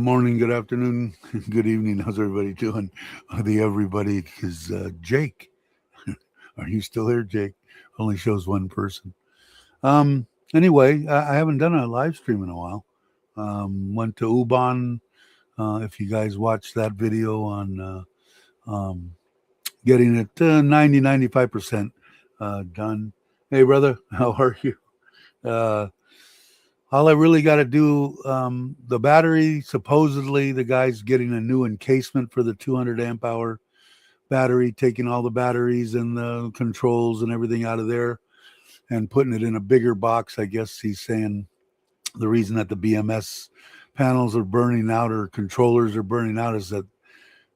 morning, good afternoon, good evening. How's everybody doing? The everybody is Jake. Are you still here, Jake? Only shows one person. Anyway, I haven't done a live stream in a while. Went to Ubon. If you guys watched that video on getting it 95% done. Hey, brother, how are you? Uh, All I really got to do, the battery, supposedly the guy's getting a new encasement for the 200 amp hour battery, taking all the batteries and the controls and everything out of there and putting it in a bigger box. I guess he's saying the reason that the BMS panels are burning out or controllers are burning out is that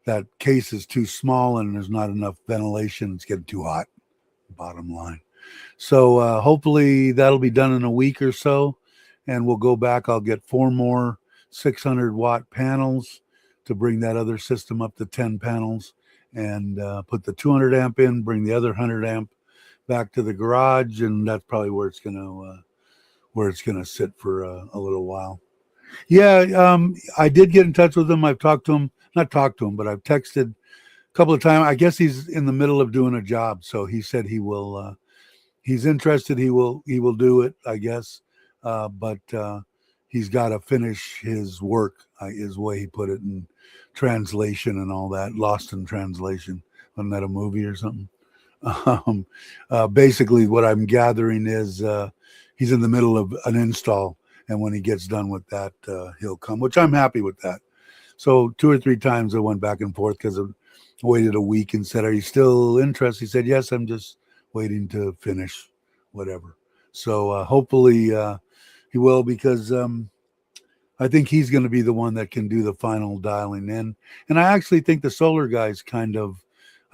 that case is too small and there's not enough ventilation. It's getting too hot, bottom line. So hopefully that'll be done in a week or so. And we'll go back. I'll get 4 more 600-watt panels to bring that other system up to 10 panels and put the 200 amp in, bring the other 100 amp back to the garage. And that's probably where it's going to sit for a little while. Yeah, I did get in touch with him. I've talked to him, not talked to him, but I've texted a couple of times. I guess he's in the middle of doing a job. So he said he will, he's interested. He will do it, I guess. But he's got to finish his work, is the way he put it, in translation and all that. Lost in Translation. Wasn't that a movie or something? Basically, what I'm gathering is he's in the middle of an install, and when he gets done with that, he'll come, which I'm happy with that. So 2 or 3 times I went back and forth because I waited a week and said, "Are you still interested?" He said, "Yes, I'm just waiting to finish whatever." So hopefully he will, because I think he's going to be the one that can do the final dialing in. And I actually think the solar guy's I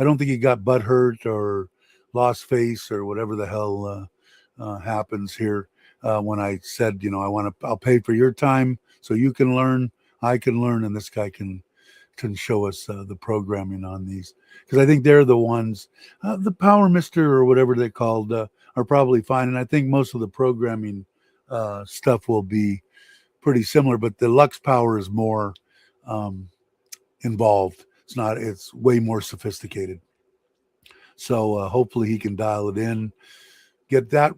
don't think he got butt hurt or lost face or whatever the hell happens here. When I said, I'll pay for your time so you can learn, I can learn, and this guy can show us the programming on these. Because I think they're the ones, the Power Mister or whatever they're called, are probably fine. And I think most of the programming stuff will be pretty similar, but the Lux Power is more involved. It's way more sophisticated. So hopefully he can dial it in, get that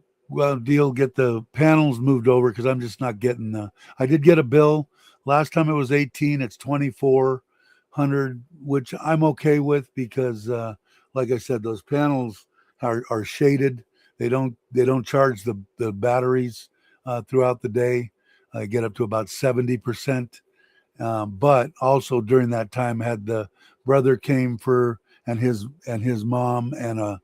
deal, get the panels moved over, because I'm just not getting I did get a bill. Last time it was 18, it's 2,400, which I'm okay with, because like I said, those panels are shaded. They don't charge the batteries throughout the day. I get up to about 70%. But also during that time, had the brother came for, and his mom and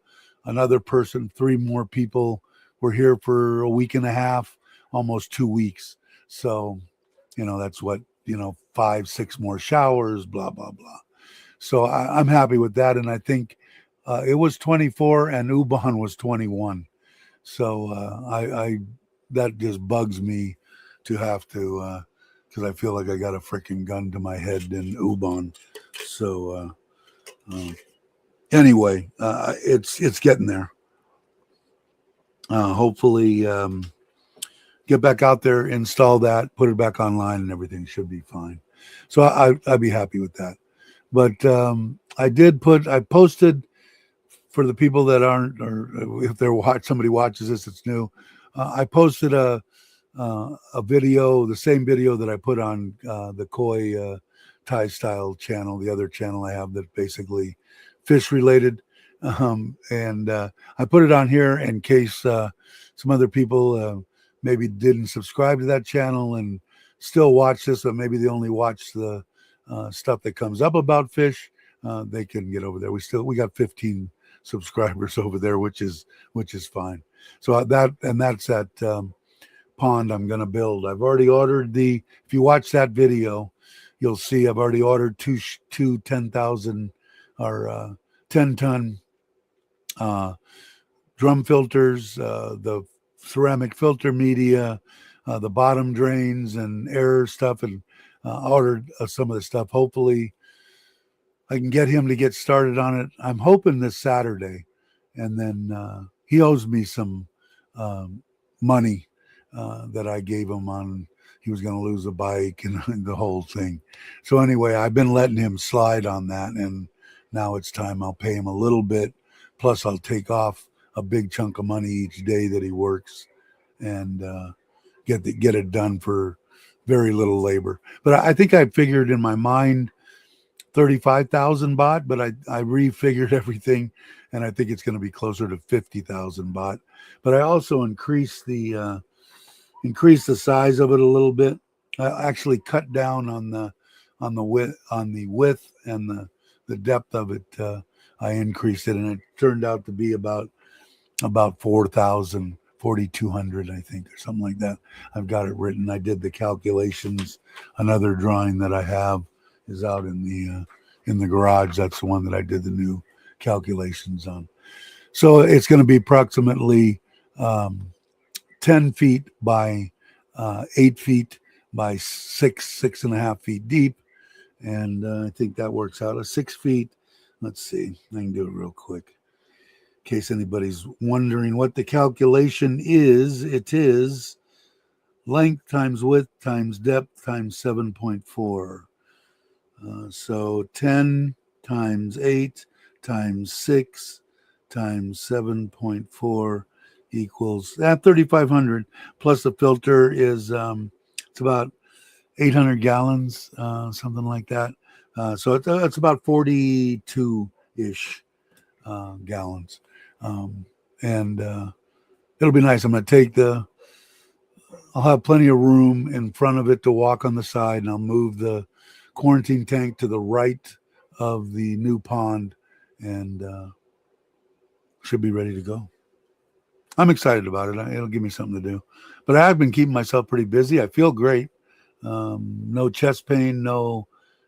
another person, 3 more people were here for a week and a half, almost 2 weeks. So, that's what, 5, 6 more showers, blah, blah, blah. So I'm happy with that. And I think it was 24 and Ubon was 21. So I that just bugs me to have to, because I feel like I got a freaking gun to my head in Ubon. So anyway, it's getting there. Hopefully get back out there, install that, put it back online, and everything should be fine. So I'd be happy with that. But I posted, for the people that aren't, or if somebody watches this, it's new. I posted a video, the same video that I put on the Koi Thai Style channel, the other channel I have that basically fish related. And I put it on here in case some other people maybe didn't subscribe to that channel and still watch this, or maybe they only watch the stuff that comes up about fish. They can get over there. We got 15 subscribers over there, which is fine. So that's that pond I'm going to build. I've already ordered if you watch that video, you'll see I've already ordered two 10,000 or 10-ton drum filters, the ceramic filter media, the bottom drains and air stuff, and ordered some of the stuff. Hopefully I can get him to get started on it. I'm hoping this Saturday, and then he owes me some money that I gave him on he was going to lose a bike and the whole thing. So anyway, I've been letting him slide on that, and now it's time. I'll pay him a little bit, plus I'll take off a big chunk of money each day that he works, and get it done for very little labor. But I think I figured in my mind 35,000 baht, but I refigured everything, and I think it's going to be closer to 50,000 baht. But I also increased the size of it a little bit. I actually cut down on the width and the depth of it. I increased it, and it turned out to be about 4,000, 4,200, I think, or something like that. I've got it written. I did the calculations. Another drawing that I have is out in the garage. That's the one that I did the new calculations on. So it's going to be approximately 10 feet by 8 feet by 6.5 feet deep. And I think that works out. 6 feet. Let's see. I can do it real quick. In case anybody's wondering what the calculation is, it is length times width times depth times 7.4. So 10 times 8 times 6 times 7.4 equals 3,500, plus the filter is it's about 800 gallons, something like that. So it's about 42-ish gallons. And it'll be nice. I'm going to take I'll have plenty of room in front of it to walk on the side, and I'll move the quarantine tank to the right of the new pond, and should be ready to go. I'm excited about it. It'll give me something to do. But I have been keeping myself pretty busy. I feel great. No chest pain, no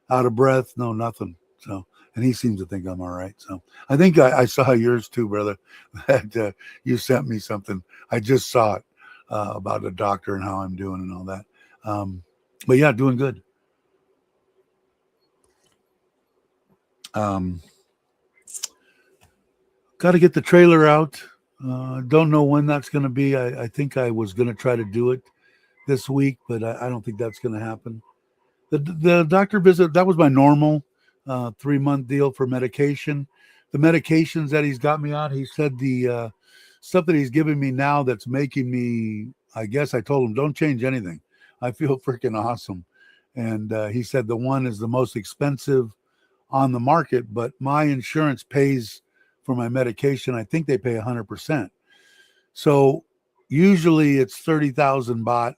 out of breath, no nothing. So, and he seems to think I'm all right. So I think I saw yours too, brother, that you sent me something. I just saw it about a doctor and how I'm doing and all that. But yeah, doing good. Got to get the trailer out. Don't know when that's going to be. I think I was going to try to do it this week, but I don't think that's going to happen. The doctor visit, that was my normal 3-month deal for medication. The medications that he's got me on, he said the stuff that he's giving me now that's making me, I guess I told him, don't change anything. I feel freaking awesome. And he said the one is the most expensive on the market, but my insurance pays for my medication. I think they pay 100%. So usually it's 30,000 baht.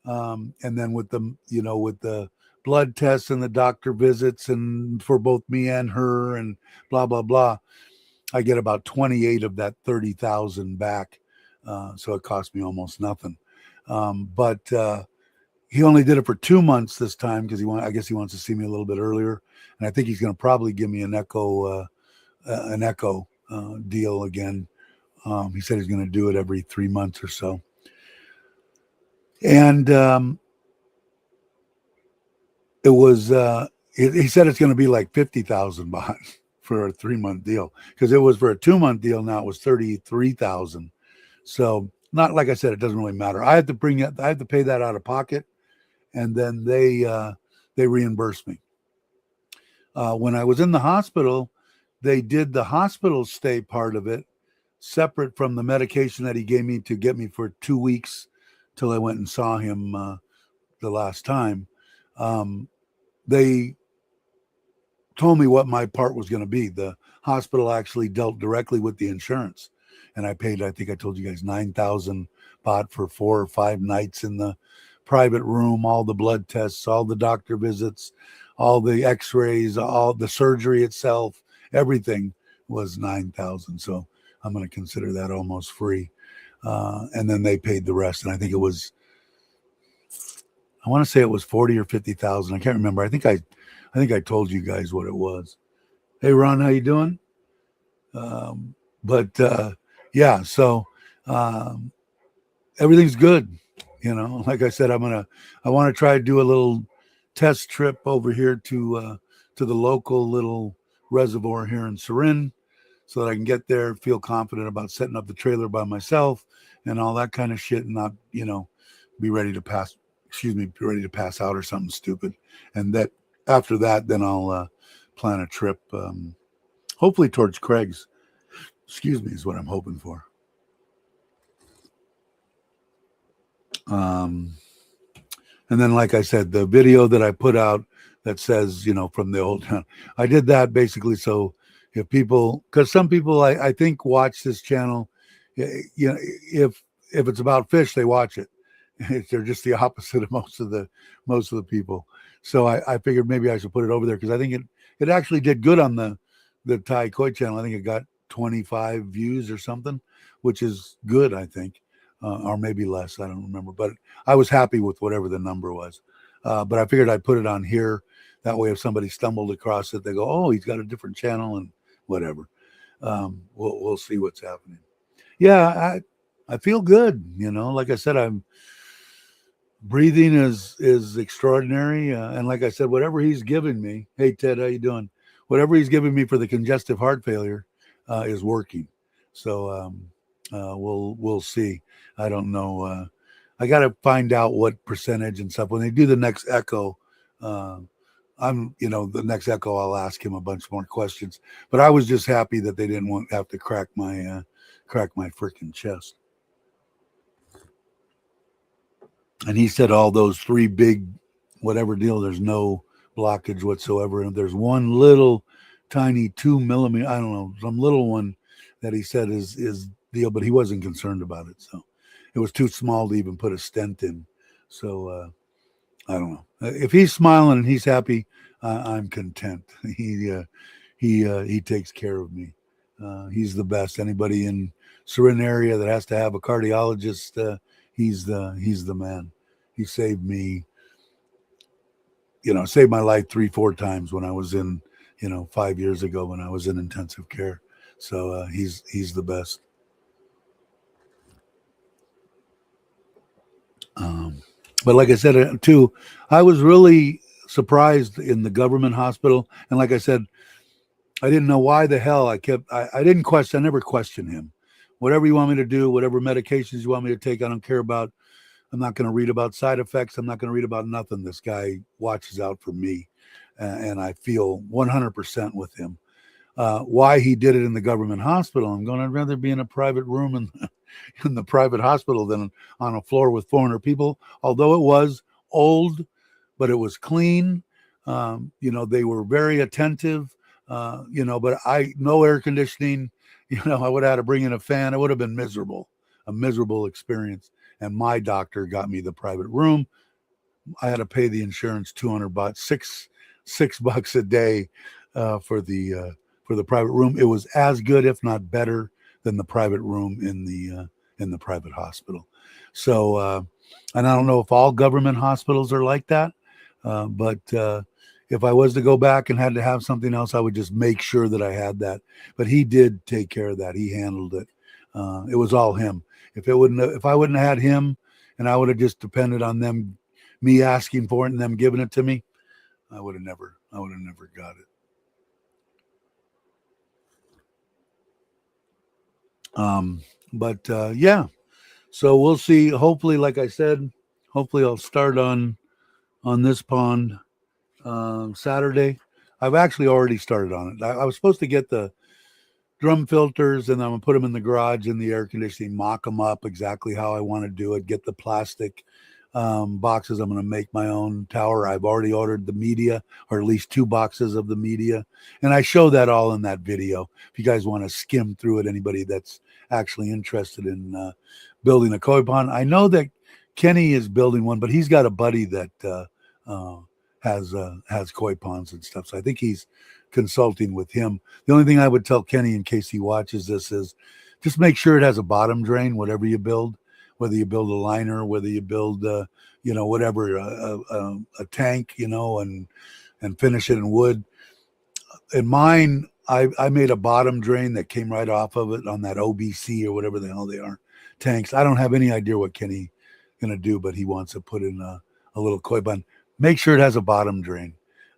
And then with the blood tests and the doctor visits, and for both me and her and blah, blah, blah, I get about 28 of that 30,000 back. So it cost me almost nothing. But he only did it for 2 months this time because I guess he wants to see me a little bit earlier. And I think he's going to probably give me an echo deal again. He said he's going to do it every 3 months or so. And it was, he said it's going to be like 50,000 baht for a 3-month deal, because it was for a 2-month deal. Now it was 33,000. So not, like I said, it doesn't really matter. I have to pay that out of pocket, and then they reimburse me. When I was in the hospital, they did the hospital stay part of it separate from the medication that he gave me to get me for 2 weeks till I went and saw him the last time. They told me what my part was going to be. The hospital actually dealt directly with the insurance, and I paid, I think I told you guys, 9,000 baht for 4 or 5 nights in the private room, all the blood tests, all the doctor visits, all the x-rays, all the surgery itself, everything was 9,000. So I'm going to consider that almost free. And then they paid the rest. And I think it was, I want to say it was 40 or 50,000. I can't remember. I think I told you guys what it was. Hey, Ron, how you doing? Yeah, so everything's good. Like I said, I want to try to do a little test trip over here to the local little reservoir here in Surin, so that I can get there, feel confident about setting up the trailer by myself and all that kind of shit, and not, be ready to pass excuse me, be ready to pass out or something stupid. And that after that, then I'll plan a trip, hopefully towards Craig's. Excuse me, is what I'm hoping for. And then, like I said, the video that I put out that says, from the old town, I did that basically so if people, because some people I think watch this channel, if it's about fish, they watch it. They're just the opposite of most of the people. So I figured maybe I should put it over there because I think it actually did good on the Thai Koi channel. I think it got 25 views or something, which is good, I think, or maybe less. I don't remember, but I was happy with whatever the number was. But I figured I'd put it on here. That way, if somebody stumbled across it, they go, "Oh, he's got a different channel," and whatever. We'll see what's happening. Yeah, I feel good. Like I said, I'm breathing is extraordinary, and like I said, whatever he's giving me. Hey, Ted, how you doing? Whatever he's giving me for the congestive heart failure is working. So we'll see. I don't know. I got to find out what percentage and stuff when they do the next echo. The next echo, I'll ask him a bunch more questions. But I was just happy that they didn't have to crack my freaking chest. And he said all those 3 big, whatever deal, there's no blockage whatsoever. And there's one little tiny 2 millimeter, I don't know, some little one that he said is deal, but he wasn't concerned about it. So it was too small to even put a stent in. So I don't know. If he's smiling and he's happy, I'm content. He takes care of me. He's the best. Anybody in Surin area that has to have a cardiologist, he's the man. He saved me, saved my life 3-4 times when I was in, 5 years ago when I was in intensive care. So he's the best. But like I said, too, I was really surprised in the government hospital. And like I said, I didn't know why the hell I didn't question. I never questioned him. Whatever you want me to do, whatever medications you want me to take, I don't care about. I'm not going to read about side effects. I'm not going to read about nothing. This guy watches out for me. And I feel 100% with him. Why he did it in the government hospital, I'd rather be in a private room in the private hospital than on a floor with 400 people. Although it was old, but it was clean. They were very attentive. But no air conditioning. I would have had to bring in a fan. It would have been a miserable experience. And my doctor got me the private room. I had to pay the insurance $200, $6 a day for the private room. It was as good, if not better, than the private room in the private hospital. So, and I don't know if all government hospitals are like that, but if I was to go back and had to have something else, I would just make sure that I had that. But he did take care of that. He handled it. It was all him. If I wouldn't have had him, and I would have just depended on me asking for it and them giving it to me, I would have never got it. Yeah, so we'll see. Hopefully, like I said, I'll start on this pond Saturday. I've actually already started on it. I was supposed to get the drum filters and I'm gonna put them in the garage in the air conditioning, mock them up exactly how I want to do it, get the plastic boxes. I'm going to make my own tower. I've already ordered the media, or at least 2 boxes of the media, and I show that all in that video if you guys want to skim through it. Anybody that's actually interested in building a koi pond. I know that Kenny is building one, but he's got a buddy that has koi ponds and stuff, so I think he's consulting with him. The only thing I would tell Kenny, in case he watches this, is just make sure it has a bottom drain, whatever you build. Whether you build a liner, whether you build, whatever, a tank, and finish it in wood. In mine, I made a bottom drain that came right off of it on that OBC or whatever the hell they are, tanks. I don't have any idea what Kenny going to do, but he wants to put in a little koi pond. Make sure it has a bottom drain,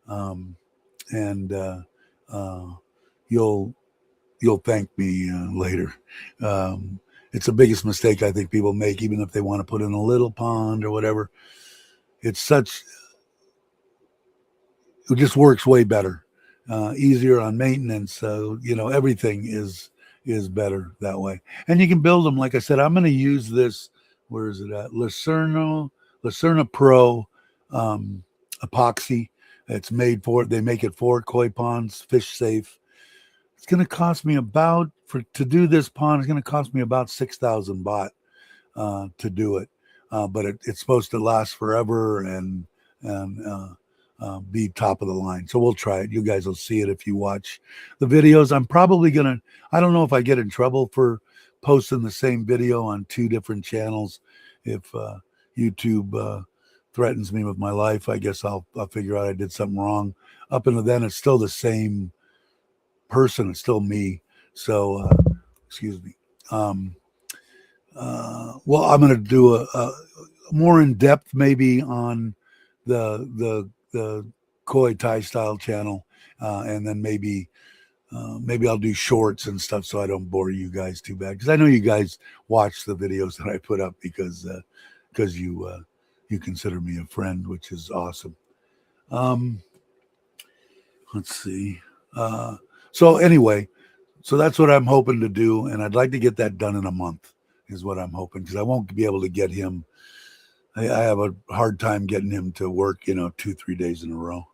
and you'll thank me later. It's the biggest mistake I think people make, even if they want to put in a little pond or whatever. it's such, it just works way better, easier on maintenance. So, everything is better that way. And you can build them. Like I said, I'm going to use this. Where is it at? Lucerna Pro epoxy. It's made for it. They make it for koi ponds, fish safe. It's going to cost me about, to do this pond, it's going to cost me about 6,000 baht to do it. But it's supposed to last forever and be top of the line. So we'll try it. You guys will see it if you watch the videos. I'm probably going to, I don't know if I get in trouble for posting the same video on 2 different channels. If YouTube threatens me with my life, I guess I'll figure out I did something wrong. Up until then, it's still the same person. It's still me. So, excuse me. Well, I'm going to do a more in depth maybe on the Koi Thai style channel, and then maybe I'll do shorts and stuff so I don't bore you guys too bad, because I know you guys watch the videos that I put up because you consider me a friend, which is awesome. Let's see. So anyway, so that's what I'm hoping to do, and I'd like to get that done in a month is what I'm hoping, because I won't be able to get him. I have a hard time getting him to work, 2-3 days in a row.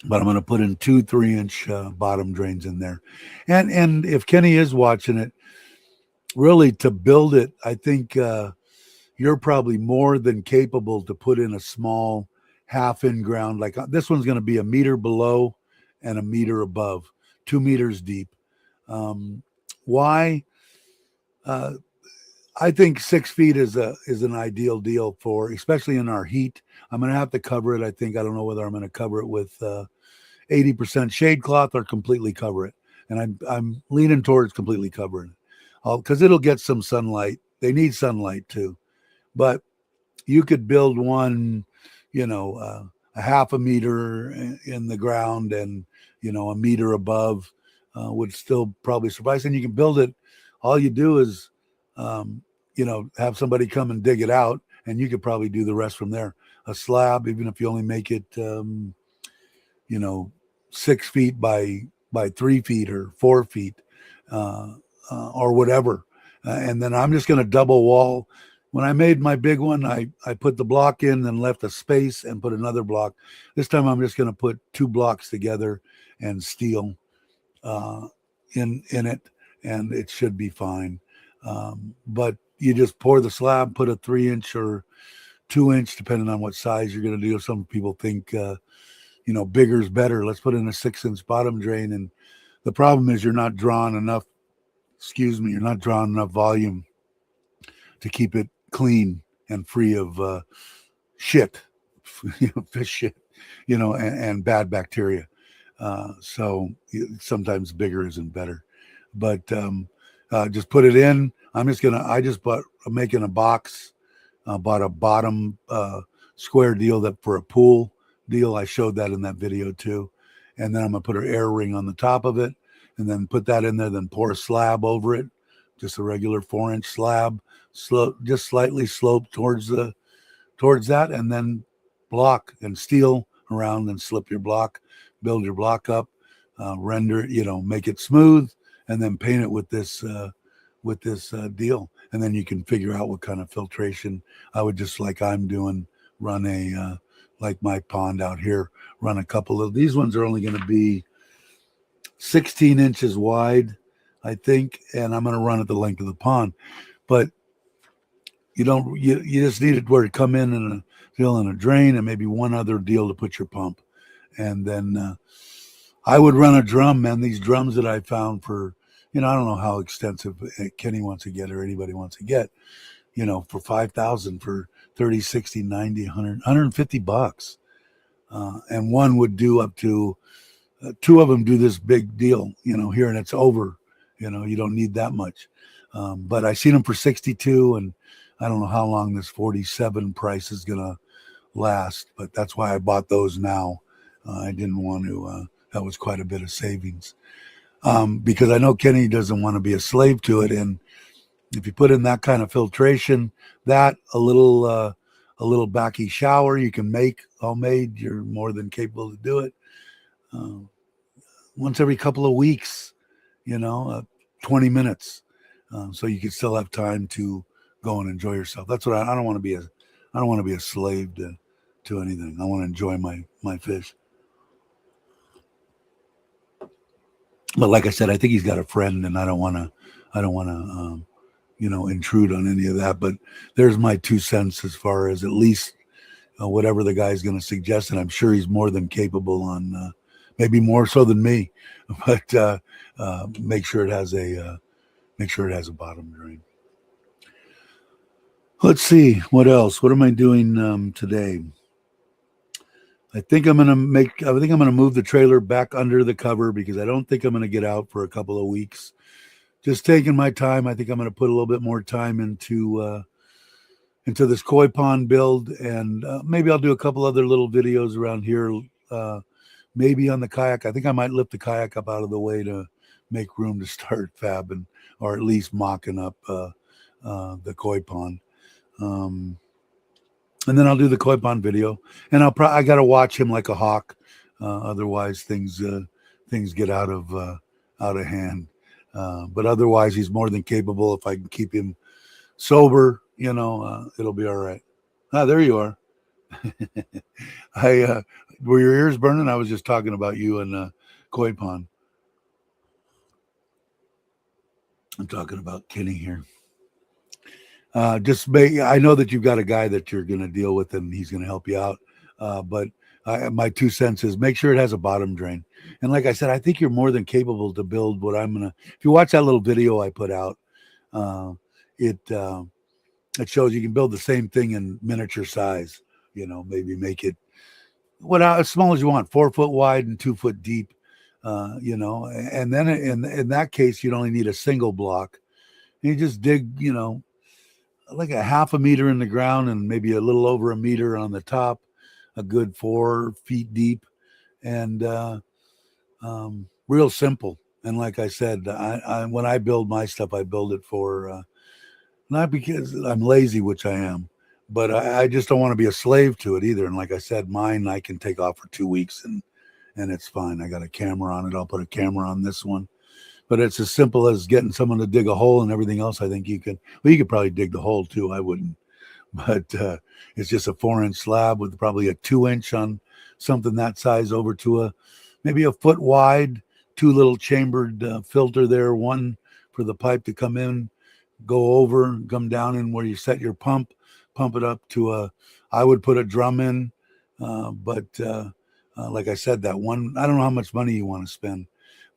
But I'm going to put in 2 3-inch bottom drains in there. And if Kenny is watching it, really to build it, I think you're probably more than capable to put in a small half in ground. Like this one's going to be a meter below and a meter above, 2 meters deep. Why? I think 6 feet is an ideal deal for, especially in our heat. I'm going to have to cover it. I don't know whether I'm going to cover it with 80% shade cloth or completely cover it. And I'm leaning towards completely covering it, because it'll get some sunlight. They need sunlight too. But you could build one, a half a meter in the ground and, a meter above would still probably suffice. And you can build it. All you do is, have somebody come and dig it out, and you could probably do the rest from there. A slab, even if you only make it, 6 feet by 3 feet or 4 feet, or whatever. And then I'm just going to double wall. When I made my big one, I put the block in, then left a space and put another block. This time I'm just going to put 2 blocks together and steel in it, and it should be fine. But you just pour the slab, put a 3-inch or 2-inch, depending on what size you're going to do. Some people think, bigger is better. Let's put in a 6-inch bottom drain. And the problem is you're not drawing enough volume to keep it clean and free of shit, fish shit, and bad bacteria. So sometimes bigger isn't better. But just put it in. I'm making a box. Bought a bottom square deal that for a pool deal. I showed that in that video too. And then I'm going to put an air ring on the top of it and then put that in there, then pour a slab over it, just a regular 4-inch slab, just slightly sloped towards that, and then block and steel around and slip your block, build your block up, render it, make it smooth, and then paint it with this deal. And then you can figure out what kind of filtration. I would just, like I'm doing, run like my pond out here, run a couple of these ones are only going to be 16 inches wide, I think, and I'm going to run at the length of the pond. But you just need it where to come in and fill in a drain and maybe one other deal to put your pump. And then I would run a drum, man. These drums that I found for, I don't know how extensive Kenny wants to get or anybody wants to get, for 5,000 for 30, 60, 90, 100, 150 bucks. And one would do up to 2 of them do this big deal, here, and it's over. You don't need that much. But I seen them for 62, and I don't know how long this 47 price is going to last, but that's why I bought those now. I didn't want to, that was quite a bit of savings. Because I know Kenny doesn't want to be a slave to it. And If you put in that kind of filtration, that a little backy shower you can make homemade, you're more than capable to do it. Uh, Once every couple of weeks, 20 minutes, so you can still have time to go and enjoy yourself. That's what I don't want to be I don't want to be a slave to anything. I want to enjoy my fish. But like I said, I think he's got a friend, and I don't want to intrude on any of that. But there's my 2 cents as far as at least whatever the guy's going to suggest, and I'm sure he's more than capable on, maybe more so than me. But make sure it has a bottom drain. Let's see what else. What am I doing today? I think I'm gonna move the trailer back under the cover because I don't think I'm gonna get out for a couple of weeks. Just taking my time. I think I'm gonna put a little bit more time into this koi pond build, and maybe I'll do a couple other little videos around here. Maybe on the kayak. I think I might lift the kayak up out of the way to make room to start fabbing, or at least mocking up the koi pond. And then I'll do the koi pond video, and I got to watch him like a hawk. Otherwise things get out of hand. But otherwise he's more than capable. If I can keep him sober, it'll be all right. There you are. Were your ears burning? I was just talking about you and koi pond. I'm talking about Kenny here. I know that you've got a guy that you're going to deal with, and he's going to help you out. But my 2 cents is make sure it has a bottom drain. And like I said, I think you're more than capable to build what I'm going to. If you watch that little video I put out, it shows you can build the same thing in miniature size. Maybe make it as small as you want, 4 foot wide and 2 foot deep. And then in that case, you'd only need a single block. And you just dig, like a half a meter in the ground and maybe a little over a meter on the top, a good 4 feet deep, and real simple. And like I said, I when I build my stuff, I build it for not because I'm lazy, which I am, but I just don't want to be a slave to it either. And like I said, mine I can take off for 2 weeks and it's fine. I got a camera on it. I'll put a camera on this one. But it's as simple as getting someone to dig a hole, and everything else I think you could. Well, you could probably dig the hole too. I wouldn't. But it's just a 4-inch slab with probably a 2-inch on something that size over to maybe a foot wide, 2 little chambered filter there, one for the pipe to come in, go over, come down in where you set your pump it up to I would put a drum in. But like I said, that one, I don't know how much money you want to spend.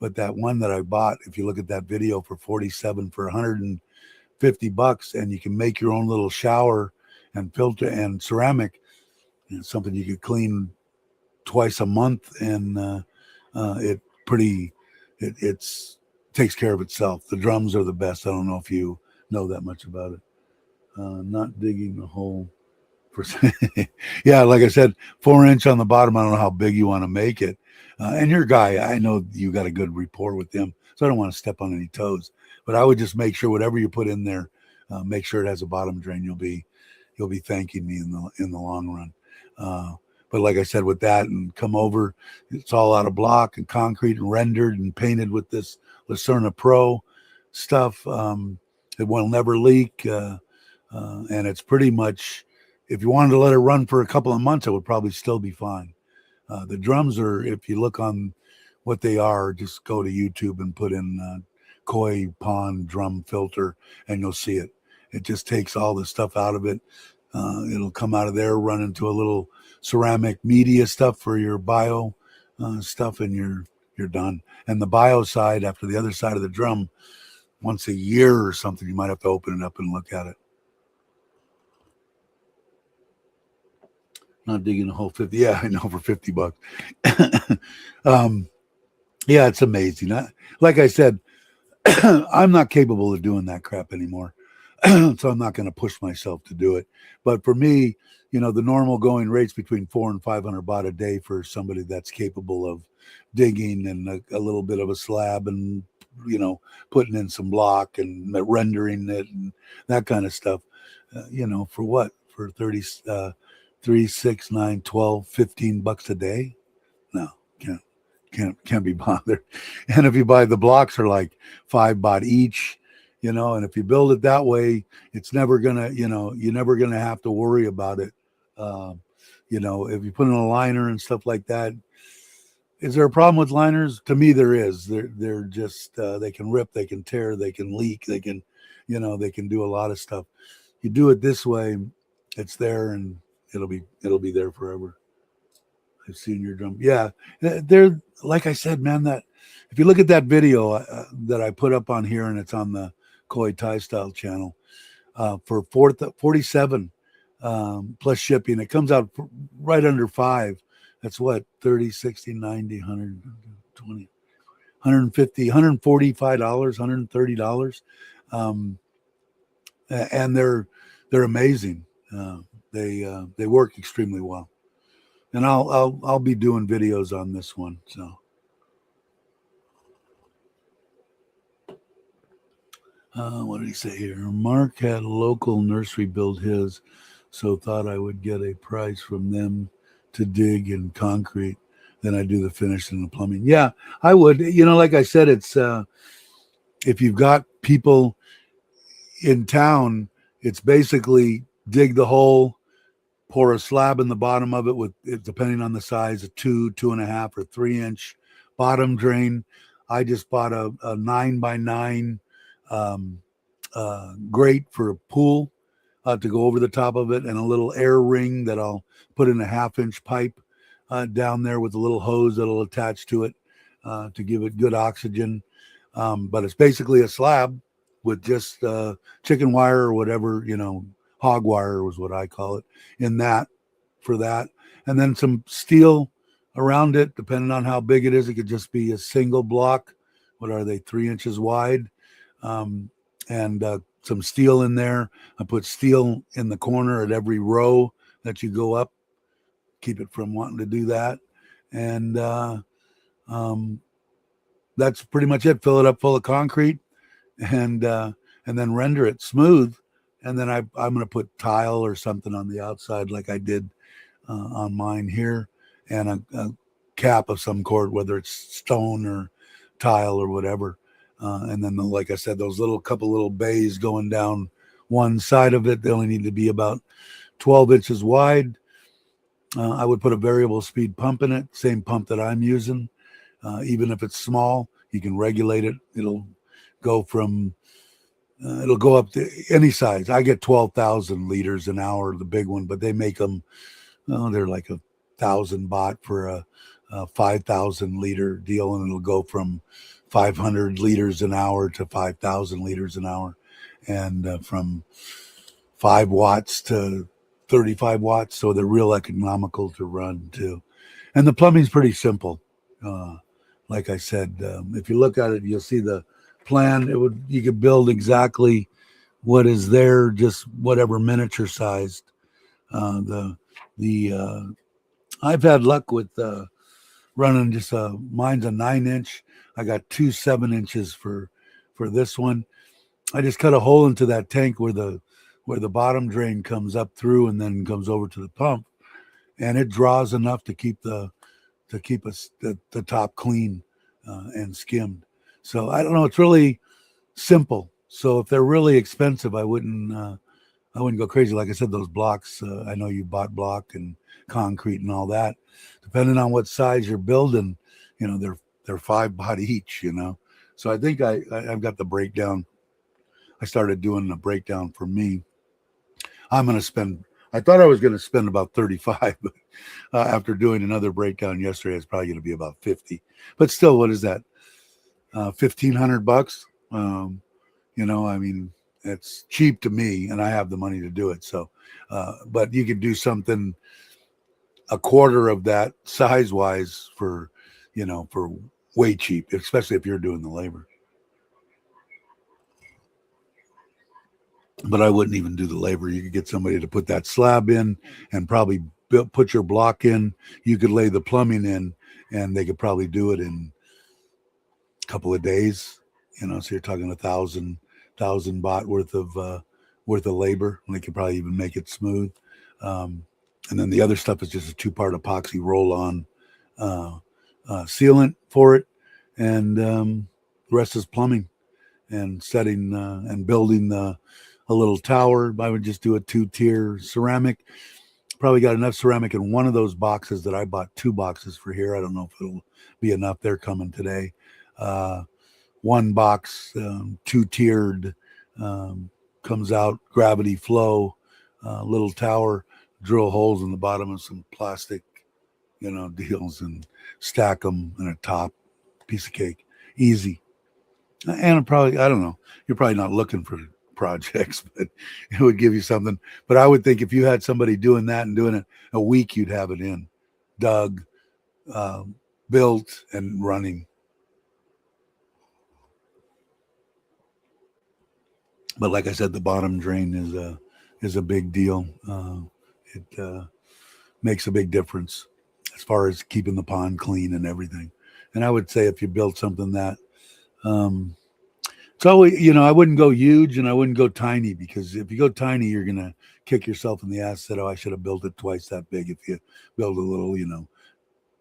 But that one that I bought, if you look at that video for $150, and you can make your own little shower and filter and ceramic, and something you could clean twice a month, and it takes care of itself. The drums are the best. I don't know if you know that much about it. Not digging the hole. Yeah, like I said, 4-inch on the bottom. I don't know how big you want to make it. And your guy, I know you got a good rapport with him, so I don't want to step on any toes. But I would just make sure whatever you put in there, make sure it has a bottom drain. You'll be thanking me in the long run. But like I said, with that, and come over, it's all out of block and concrete and rendered and painted with this Lucerna Pro stuff. It will never leak, and it's pretty much. If you wanted to let it run for a couple of months, it would probably still be fine. The drums are, if you look on what they are, just go to YouTube and put in koi pond drum filter, and you'll see it. It just takes all the stuff out of it. It'll come out of there, run into a little ceramic media stuff for your bio stuff, and you're done. And the bio side, after the other side of the drum, once a year or something, you might have to open it up and look at it. Not digging a hole 50. Yeah, I know, for $50. Yeah, it's amazing. Like I said, I'm not capable of doing that crap anymore. So I'm not going to push myself to do it. But for me, the normal going rates between $400 and $500 a day for somebody that's capable of digging and a little bit of a slab and putting in some block and rendering it and that kind of stuff. For what? For 30, 3, 6, 9, 12, $15 a day? No, can't be bothered. And if you buy the blocks are like $5 each, and if you build it that way, it's never gonna, you're never gonna have to worry about it. If you put in a liner and stuff like that, is there a problem with liners? To me, there is. They're just they can rip, they can tear, they can leak, they can, they can do a lot of stuff. You do it this way, it's there and it'll be there forever. I've seen your drum. Yeah, they're like I said, man. That if you look at that video that I put up on here, and it's on the Koi Thai Style channel for 47 plus shipping, it comes out right under $5. That's what 30, 60, 90, 120, 150, $145, $130. And they're amazing. They work extremely well. And I'll be doing videos on this one. So what did he say here? Mark had a local nursery build his, so thought I would get a price from them to dig in concrete. Then I do the finish and the plumbing. Yeah, I would. Like I said, it's if you've got people in town, it's basically dig the hole, pour a slab in the bottom of it with, depending on the size, a 2, 2.5, or 3-inch bottom drain. I just bought a 9x9 grate for a pool to go over the top of it, and a little air ring that I'll put in a 1/2-inch pipe down there with a little hose that'll attach to it to give it good oxygen. But it's basically a slab with just chicken wire or whatever, hog wire was what I call it, in that for that. And then some steel around it, depending on how big it is. It could just be a single block. What are they, 3 inches wide? And some steel in there. I put steel in the corner at every row that you go up. Keep it from wanting to do that. And that's pretty much it. Fill it up full of concrete and then render it smooth. And then I'm going to put tile or something on the outside like I did on mine here, and a cap of some sort, whether it's stone or tile or whatever. And then, like I said, those couple little bays going down one side of it, they only need to be about 12 inches wide. I would put a variable speed pump in it, same pump that I'm using. Even if it's small, you can regulate it. It'll go up to any size. I get 12,000 liters an hour, the big one, but they make them, they're like 1,000 baht for a 5,000 liter deal, and it'll go from 500 liters an hour to 5,000 liters an hour, and from 5 watts to 35 watts. So they're real economical to run too. And the plumbing's pretty simple. Like I said, if you look at it, you'll see the plan. You could build exactly what is there, just whatever miniature sized. I've had luck with running just mine's a 9-inch. I got 2 7-inches for this one. I just cut a hole into that tank where the bottom drain comes up through and then comes over to the pump, and it draws enough to keep the top clean and skimmed. So I don't know. It's really simple. So if they're really expensive, I wouldn't go crazy. Like I said, those blocks. I know you bought block and concrete and all that. Depending on what size you're building, they're $5 baht each. So I think I've got the breakdown. I started doing the breakdown for me. I'm going to spend. I thought I was going to spend about 35, but after doing another breakdown yesterday, it's probably going to be about 50. But still, what is that? $1,500. I mean, it's cheap to me, and I have the money to do it. So, but you could do something a quarter of that size-wise for way cheap, especially if you're doing the labor. But I wouldn't even do the labor. You could get somebody to put that slab in and probably put your block in. You could lay the plumbing in, and they could probably do it in a couple of days, So you're talking 1,000 baht worth of labor, and they could probably even make it smooth. And then the other stuff is just a 2-part epoxy roll-on sealant for it, and the rest is plumbing and setting and building a little tower. I would just do a 2-tier ceramic. Probably got enough ceramic in one of those boxes that I bought 2 boxes for here. I don't know if it'll be enough. They're coming today. One box, 2-tiered, comes out, gravity flow, little tower, drill holes in the bottom of some plastic, deals, and stack them in a top. Piece of cake. Easy. And probably, I don't know, you're probably not looking for projects, but it would give you something. But I would think if you had somebody doing that and doing it a week, you'd have it in, dug, built, and running. But like I said, the bottom drain is a big deal. It makes a big difference as far as keeping the pond clean and everything. And I would say if you build something that, so, I wouldn't go huge and I wouldn't go tiny, because if you go tiny, you're going to kick yourself in the ass. Said, oh, I should have built it twice that big. If you build a little,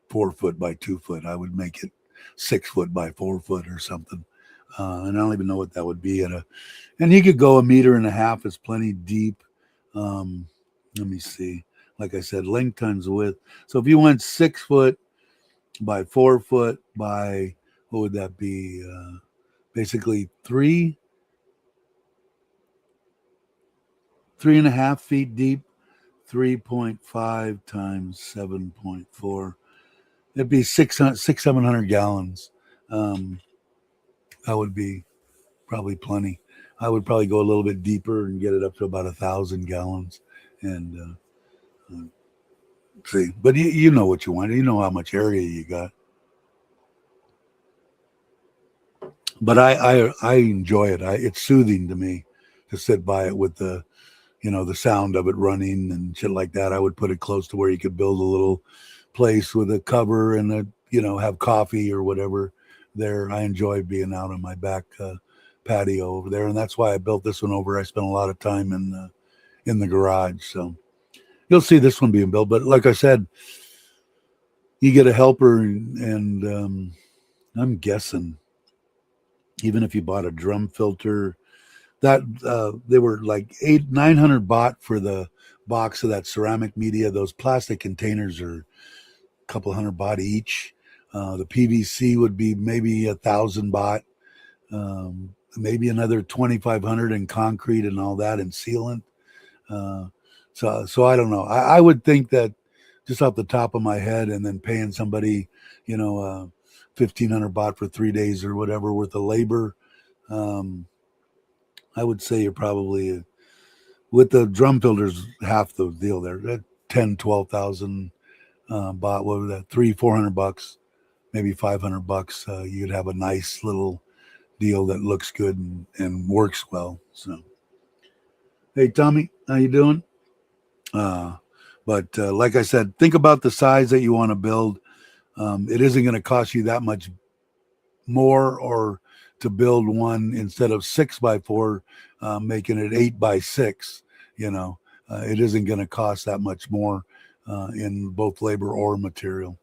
4 foot by 2 foot, I would make it 6 foot by 4 foot or something. And I don't even know what that would be and you could go 1.5 meters. It's plenty deep. Let me see. Like I said, length times width. So if you went 6 foot by 4 foot by, what would that be? Basically 3.5 feet deep, 3.5 times 7.4. It'd be 700 gallons. That would be probably plenty. I would probably go a little bit deeper and get it up to about 1,000 gallons and see. But you know what you want. You know how much area you got. But I enjoy it. It's soothing to me to sit by it with the sound of it running and shit like that. I would put it close to where you could build a little place with a cover and have coffee or whatever there. I enjoy being out on my back patio over there, and that's why I built this one over. I spent a lot of time in the garage, so you'll see this one being built. But like I said, you get a helper, and I'm guessing, even if you bought a drum filter, that they were like 900 baht for the box of that ceramic media. Those plastic containers are a couple hundred baht each. The PVC would be maybe 1,000 baht, maybe another 2,500 in concrete and all that and sealant. So I don't know. I would think that just off the top of my head, and then paying somebody, 1,500 baht for 3 days or whatever worth of labor. I would say you're probably, with the drum filters, half the deal there. 10,000-12,000 baht. What was that? 300-400 bucks, maybe 500 bucks. You'd have a nice little deal that looks good and works well. So, hey Tommy, how you doing? But like I said, think about the size that you want to build. It isn't going to cost you that much more, or to build one instead of 6x4, making it 8x6. It isn't going to cost that much more in both labor or material.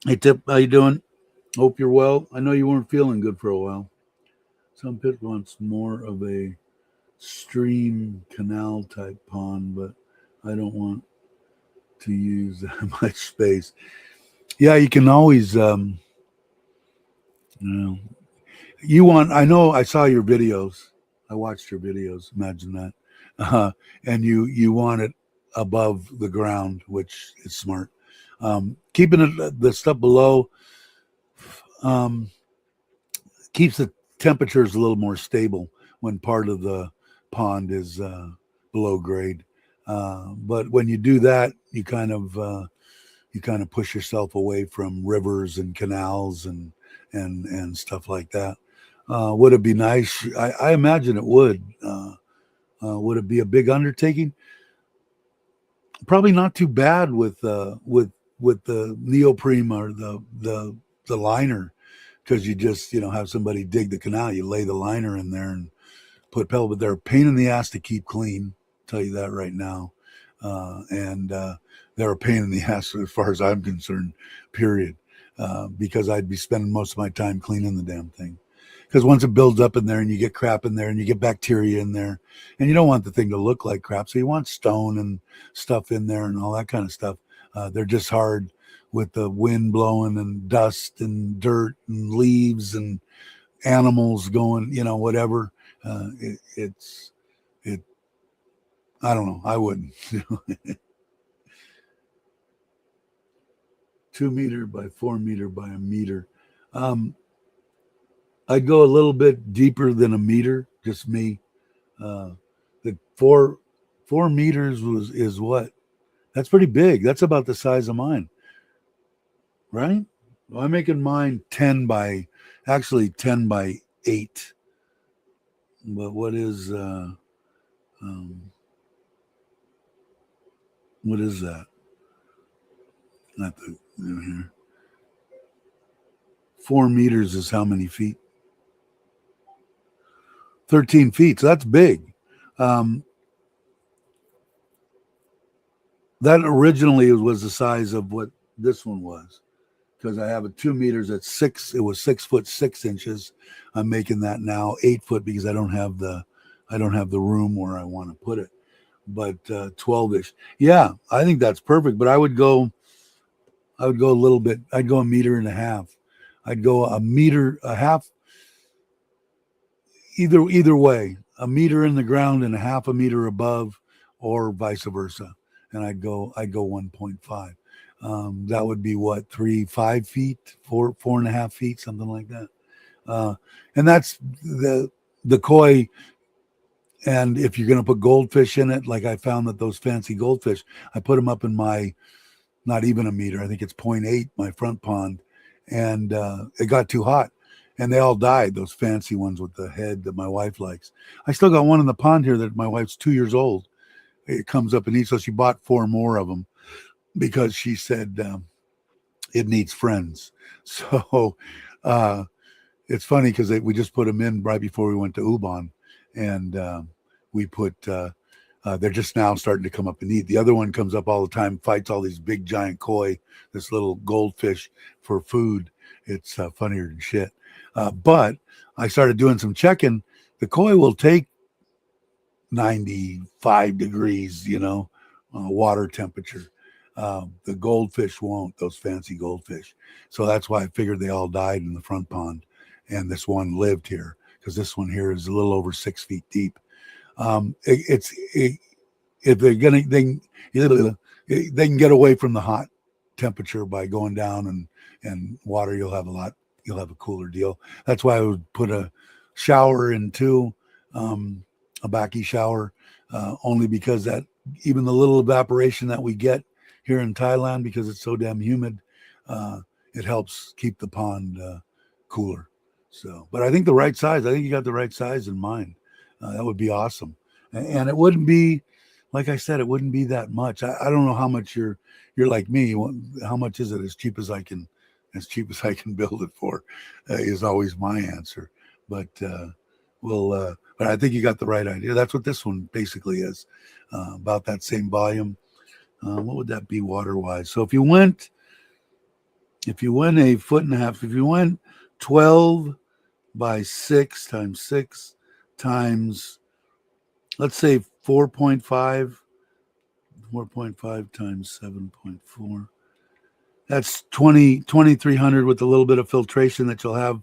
Hey Tip, how you doing? Hope you're well. I know you weren't feeling good for a while. Some pit wants more of a stream canal type pond, but I don't want to use that much space. Yeah, you can always, I know I saw your videos. I watched your videos. Imagine that. And you want it above the ground, which is smart. Keeping the stuff below keeps the temperatures a little more stable when part of the pond is below grade. But when you do that, you kind of push yourself away from rivers and canals and stuff like that. Would it be nice? I imagine it would. Would it be a big undertaking? Probably not too bad with the neoprene or the liner, because you just have somebody dig the canal. You lay the liner in there and put pebble, but they're a pain in the ass to keep clean. I'll tell you that right now, and they're a pain in the ass as far as I'm concerned. Period. Because I'd be spending most of my time cleaning the damn thing. Because once it builds up in there and you get crap in there and you get bacteria in there, and you don't want the thing to look like crap, so you want stone and stuff in there and all that kind of stuff. They're just hard with the wind blowing and dust and dirt and leaves and animals going, whatever. It's it. I don't know. I wouldn't. 2 meter by 4 meter by a meter. Um, I'd go a little bit deeper than a meter. Just me. The 4 meters is what? That's pretty big. That's about the size of mine, right? Well, I'm making mine 10 by 8. But um, what is that? Not the here. 4 meters is how many feet? 13 feet. So that's big. Um, that originally was the size of what this one was, because I have a 2 meters at six. It was 6 foot 6 inches. I'm making that now 8 foot because I don't have the room where I want to put it. But 12ish. Yeah, I think that's perfect. But I would go a little bit. I'd go a meter and a half. I'd go a meter, a half, either way, a meter in the ground and a half a meter above, or vice versa. And I'd go 1.5. That would be what, 5 feet, 4.5 feet, something like that. And that's the koi. And if you're going to put goldfish in it, like I found that those fancy goldfish, I put them up in my, not even a meter, I think it's 0.8, my front pond. And it got too hot and they all died, those fancy ones with the head that my wife likes. I still got one in the pond here that my wife's 2 years old. It comes up and eats. So she bought 4 more of them because she said it needs friends. So it's funny because we just put them in right before we went to Ubon. And we put they're just now starting to come up and eat. The other one comes up all the time, fights all these big giant koi, this little goldfish, for food. It's funnier than shit. But I started doing some checking. The koi will take 95 degrees, water temperature. The goldfish won't, those fancy goldfish. So that's why I figured they all died in the front pond. And this one lived here because this one here is a little over 6 feet deep. If they're gonna they can get away from the hot temperature by going down and water. You'll have a cooler deal. That's why I would put a shower in too, a baki shower, only because that even the little evaporation that we get here in Thailand, because it's so damn humid, it helps keep the pond cooler. So, but I think the right size. I think you got the right size in mind. That would be awesome, and it wouldn't be, like I said, it wouldn't be that much. I don't know how much you're like me. How much is it? As cheap as I can build it for, is always my answer. But but I think you got the right idea. That's what this one basically is, about that same volume. What would that be water wise? So if you went a foot and a half, if you went 12 by 6 times 6 times, let's say 4.5 times 7.4, that's 2,300 with a little bit of filtration that you'll have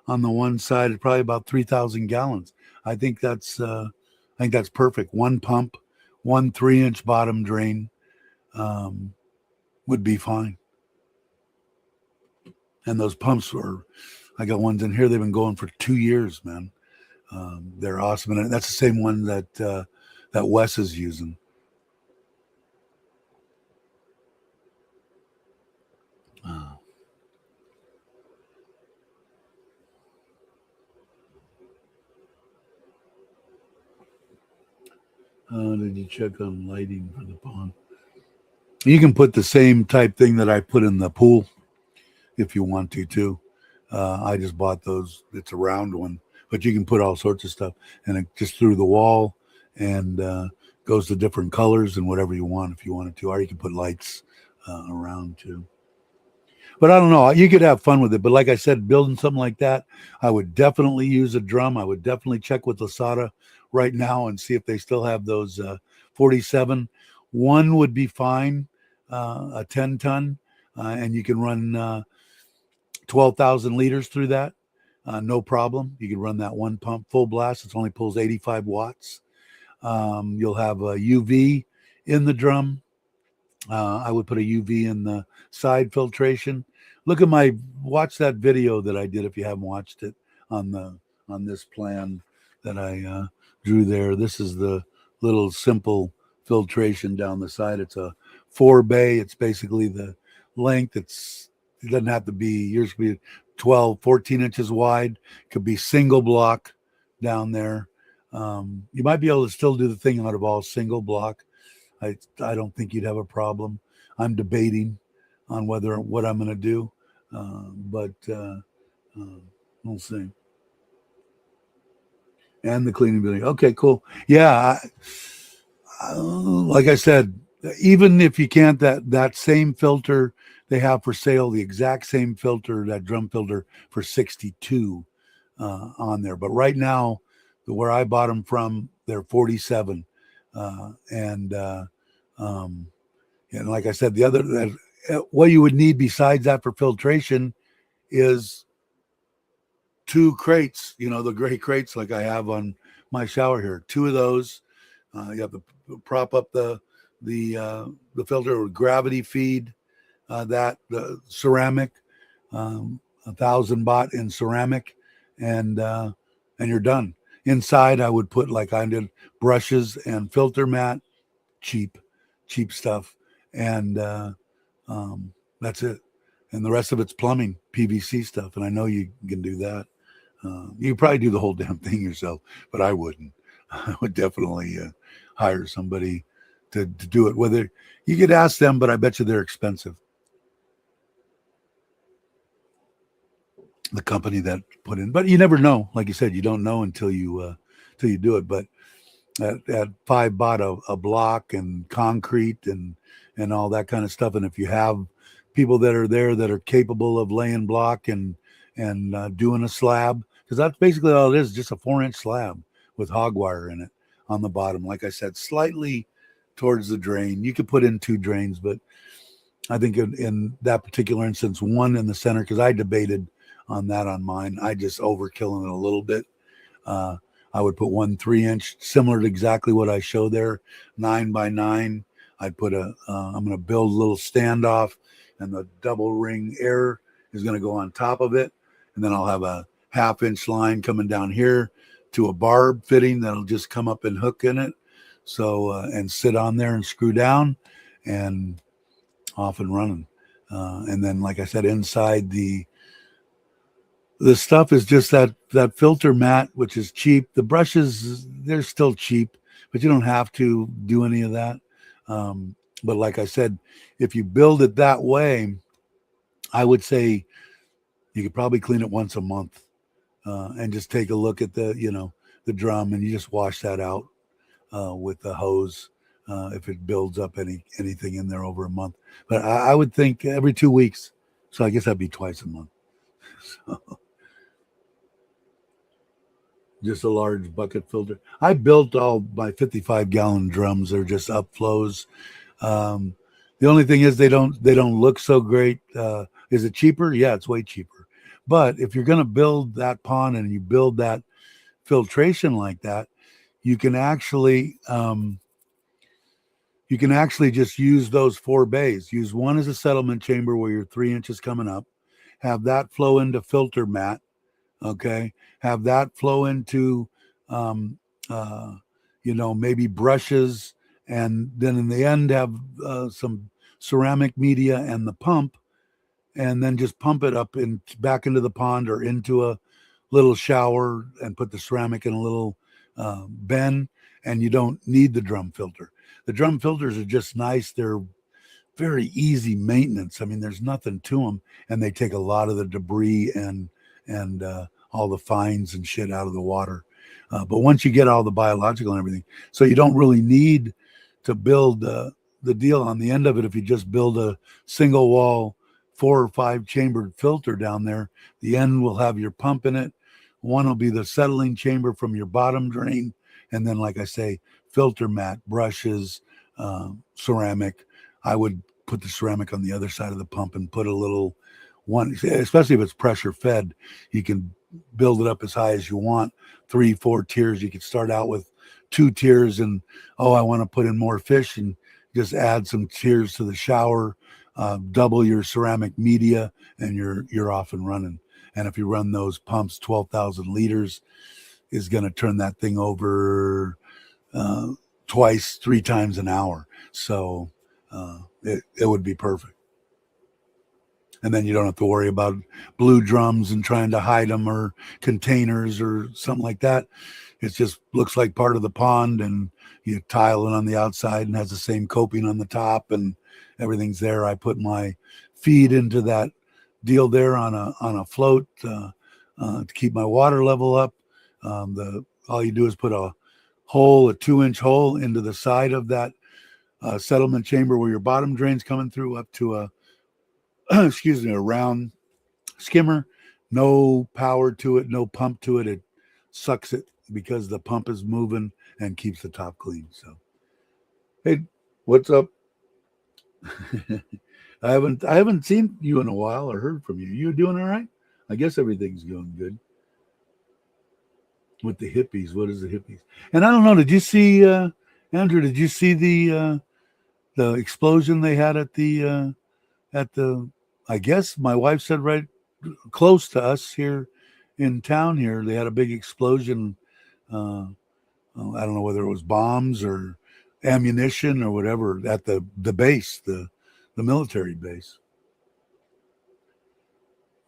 on the one side. It's probably about 3,000 gallons. I think that's perfect. One pump, 1 3-inch bottom drain, would be fine. And those pumps I got ones in here. They've been going for 2 years, man. They're awesome, and that's the same one that Wes is using. Did you check on lighting for the pond? You can put the same type thing that I put in the pool if you want to too. I just bought those. It's a round one, but you can put all sorts of stuff, and it just through the wall, and goes to different colors and whatever you want if you wanted to, or you can put lights around too. But I don't know. You could have fun with it. But like I said, building something like that, I would definitely use a drum. I would definitely check with Lasada right now and see if they still have those 47. One would be fine, a 10 ton, and you can run 12,000 liters through that. No problem. You can run that one pump full blast. It only pulls 85 watts. You'll have a UV in the drum. I would put a UV in the side filtration. Watch that video that I did if you haven't watched it on this plan that I drew there. This is the little simple filtration down the side. It's a 4-bay. It's basically the length. It doesn't have to be, yours could be 12, 14 inches wide. Could be single block down there. You might be able to still do the thing out of all single block. I don't think you'd have a problem. I'm debating on what I'm going to do, but we'll see. And the cleaning video. Okay, cool. Yeah, like I said, even if you can't, that same filter they have for sale, the exact same filter, that drum filter for 62 on there. But right now, where I bought them from, they're 47, and like I said, what you would need besides that for filtration is 2 crates. You know, the gray crates like I have on my shower here. 2 of those. You have to prop up the filter with gravity feed. The ceramic, 1,000 baht in ceramic, and you're done. Inside, I would put, like I did, brushes and filter mat, cheap stuff, and that's it. And the rest of it's plumbing, PVC stuff, and I know you can do that. You could probably do the whole damn thing yourself, but I wouldn't. I would definitely hire somebody to do it. Whether you could ask them, but I bet you they're expensive. The company that put in, but you never know. Like you said, you don't know until you do it. But at 5 baht a block and concrete and all that kind of stuff, and if you have people that are there that are capable of laying block and doing a slab, because that's basically all it is, just a 4-inch slab with hog wire in it on the bottom. Like I said, slightly towards the drain. You could put in 2 drains, but I think in that particular instance, one in the center, because I debated on that on mine. I just overkilling it a little bit. I would put 1 3-inch, similar to exactly what I show there, 9 by 9. I'd put I'm going to build a little standoff, and the double ring air is going to go on top of it. And then I'll have a 1/2-inch line coming down here to a barb fitting that'll just come up and hook in it. So, and sit on there and screw down and off and running. And then, like I said, inside the stuff is just that filter mat, which is cheap. The brushes, they're still cheap, but you don't have to do any of that. But like I said, if you build it that way, I would say you could probably clean it once a month, and just take a look at the drum, and you just wash that out with the hose if it builds up anything in there over a month. But I would think every 2 weeks. So I guess that'd be twice a month. So, just a large bucket filter. I built all my 55-gallon drums. They're just upflows. The only thing is they don't look so great. Is it cheaper? Yeah, it's way cheaper. But if you're going to build that pond and you build that filtration like that, you can actually just use those 4 bays. Use one as a settlement chamber where you're 3 inches coming up. Have that flow into filter mat. Okay, have that flow into maybe brushes, and then in the end have some ceramic media and the pump, and then just pump it up and back into the pond or into a little shower and put the ceramic in a little bin, and you don't need the drum filter. The drum filters are just nice. They're very easy maintenance. I mean, there's nothing to them, and they take a lot of the debris and all the fines and shit out of the water. But once you get all the biological and everything, so you don't really need to build the deal on the end of it. If you just build a single wall 4 or 5 chambered filter down there, the end will have your pump in it. One will be the settling chamber from your bottom drain, and then, like I say, filter mat, brushes, ceramic. I would put the ceramic on the other side of the pump and put a little one, especially if it's pressure fed. You can build it up as high as you want, 3, 4 tiers. You could start out with 2 tiers, and I want to put in more fish, and just add some tiers to the shower, double your ceramic media, and you're off and running. And if you run those pumps, 12,000 liters is going to turn that thing over twice, 3 times an hour. So it would be perfect. And then you don't have to worry about blue drums and trying to hide them, or containers or something like that. It just looks like part of the pond, and you tile it on the outside and has the same coping on the top, and everything's there. I put my feed into that deal there on a float to keep my water level up. All you do is put a 2-inch hole into the side of that settlement chamber where your bottom drain's coming through, up to a a round skimmer. No power to it, no pump to it. It sucks it because the pump is moving and keeps the top clean. So, hey, what's up? I haven't seen you in a while or heard from you. You doing all right? I guess everything's going good. With the hippies, what is the hippies? And I don't know. Did you see Andrew? Did you see the explosion they had at the I guess my wife said right close to us here in town here, they had a big explosion. I don't know whether it was bombs or ammunition or whatever at the base, the military base.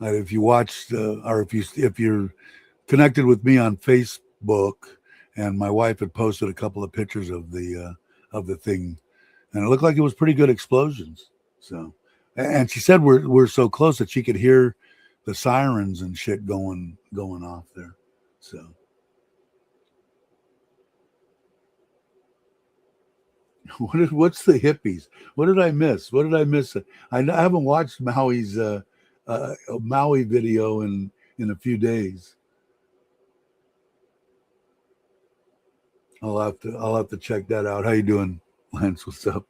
If you watched, or if you're connected with me on Facebook, and my wife had posted a couple of pictures of the thing, and it looked like it was pretty good explosions. So, and she said we're so close that she could hear the sirens and shit going off there. So, what's the hippies? What did I miss? What did I miss? I haven't watched Maui's Maui video in a few days. I'll have to check that out. How you doing, Lance? What's up?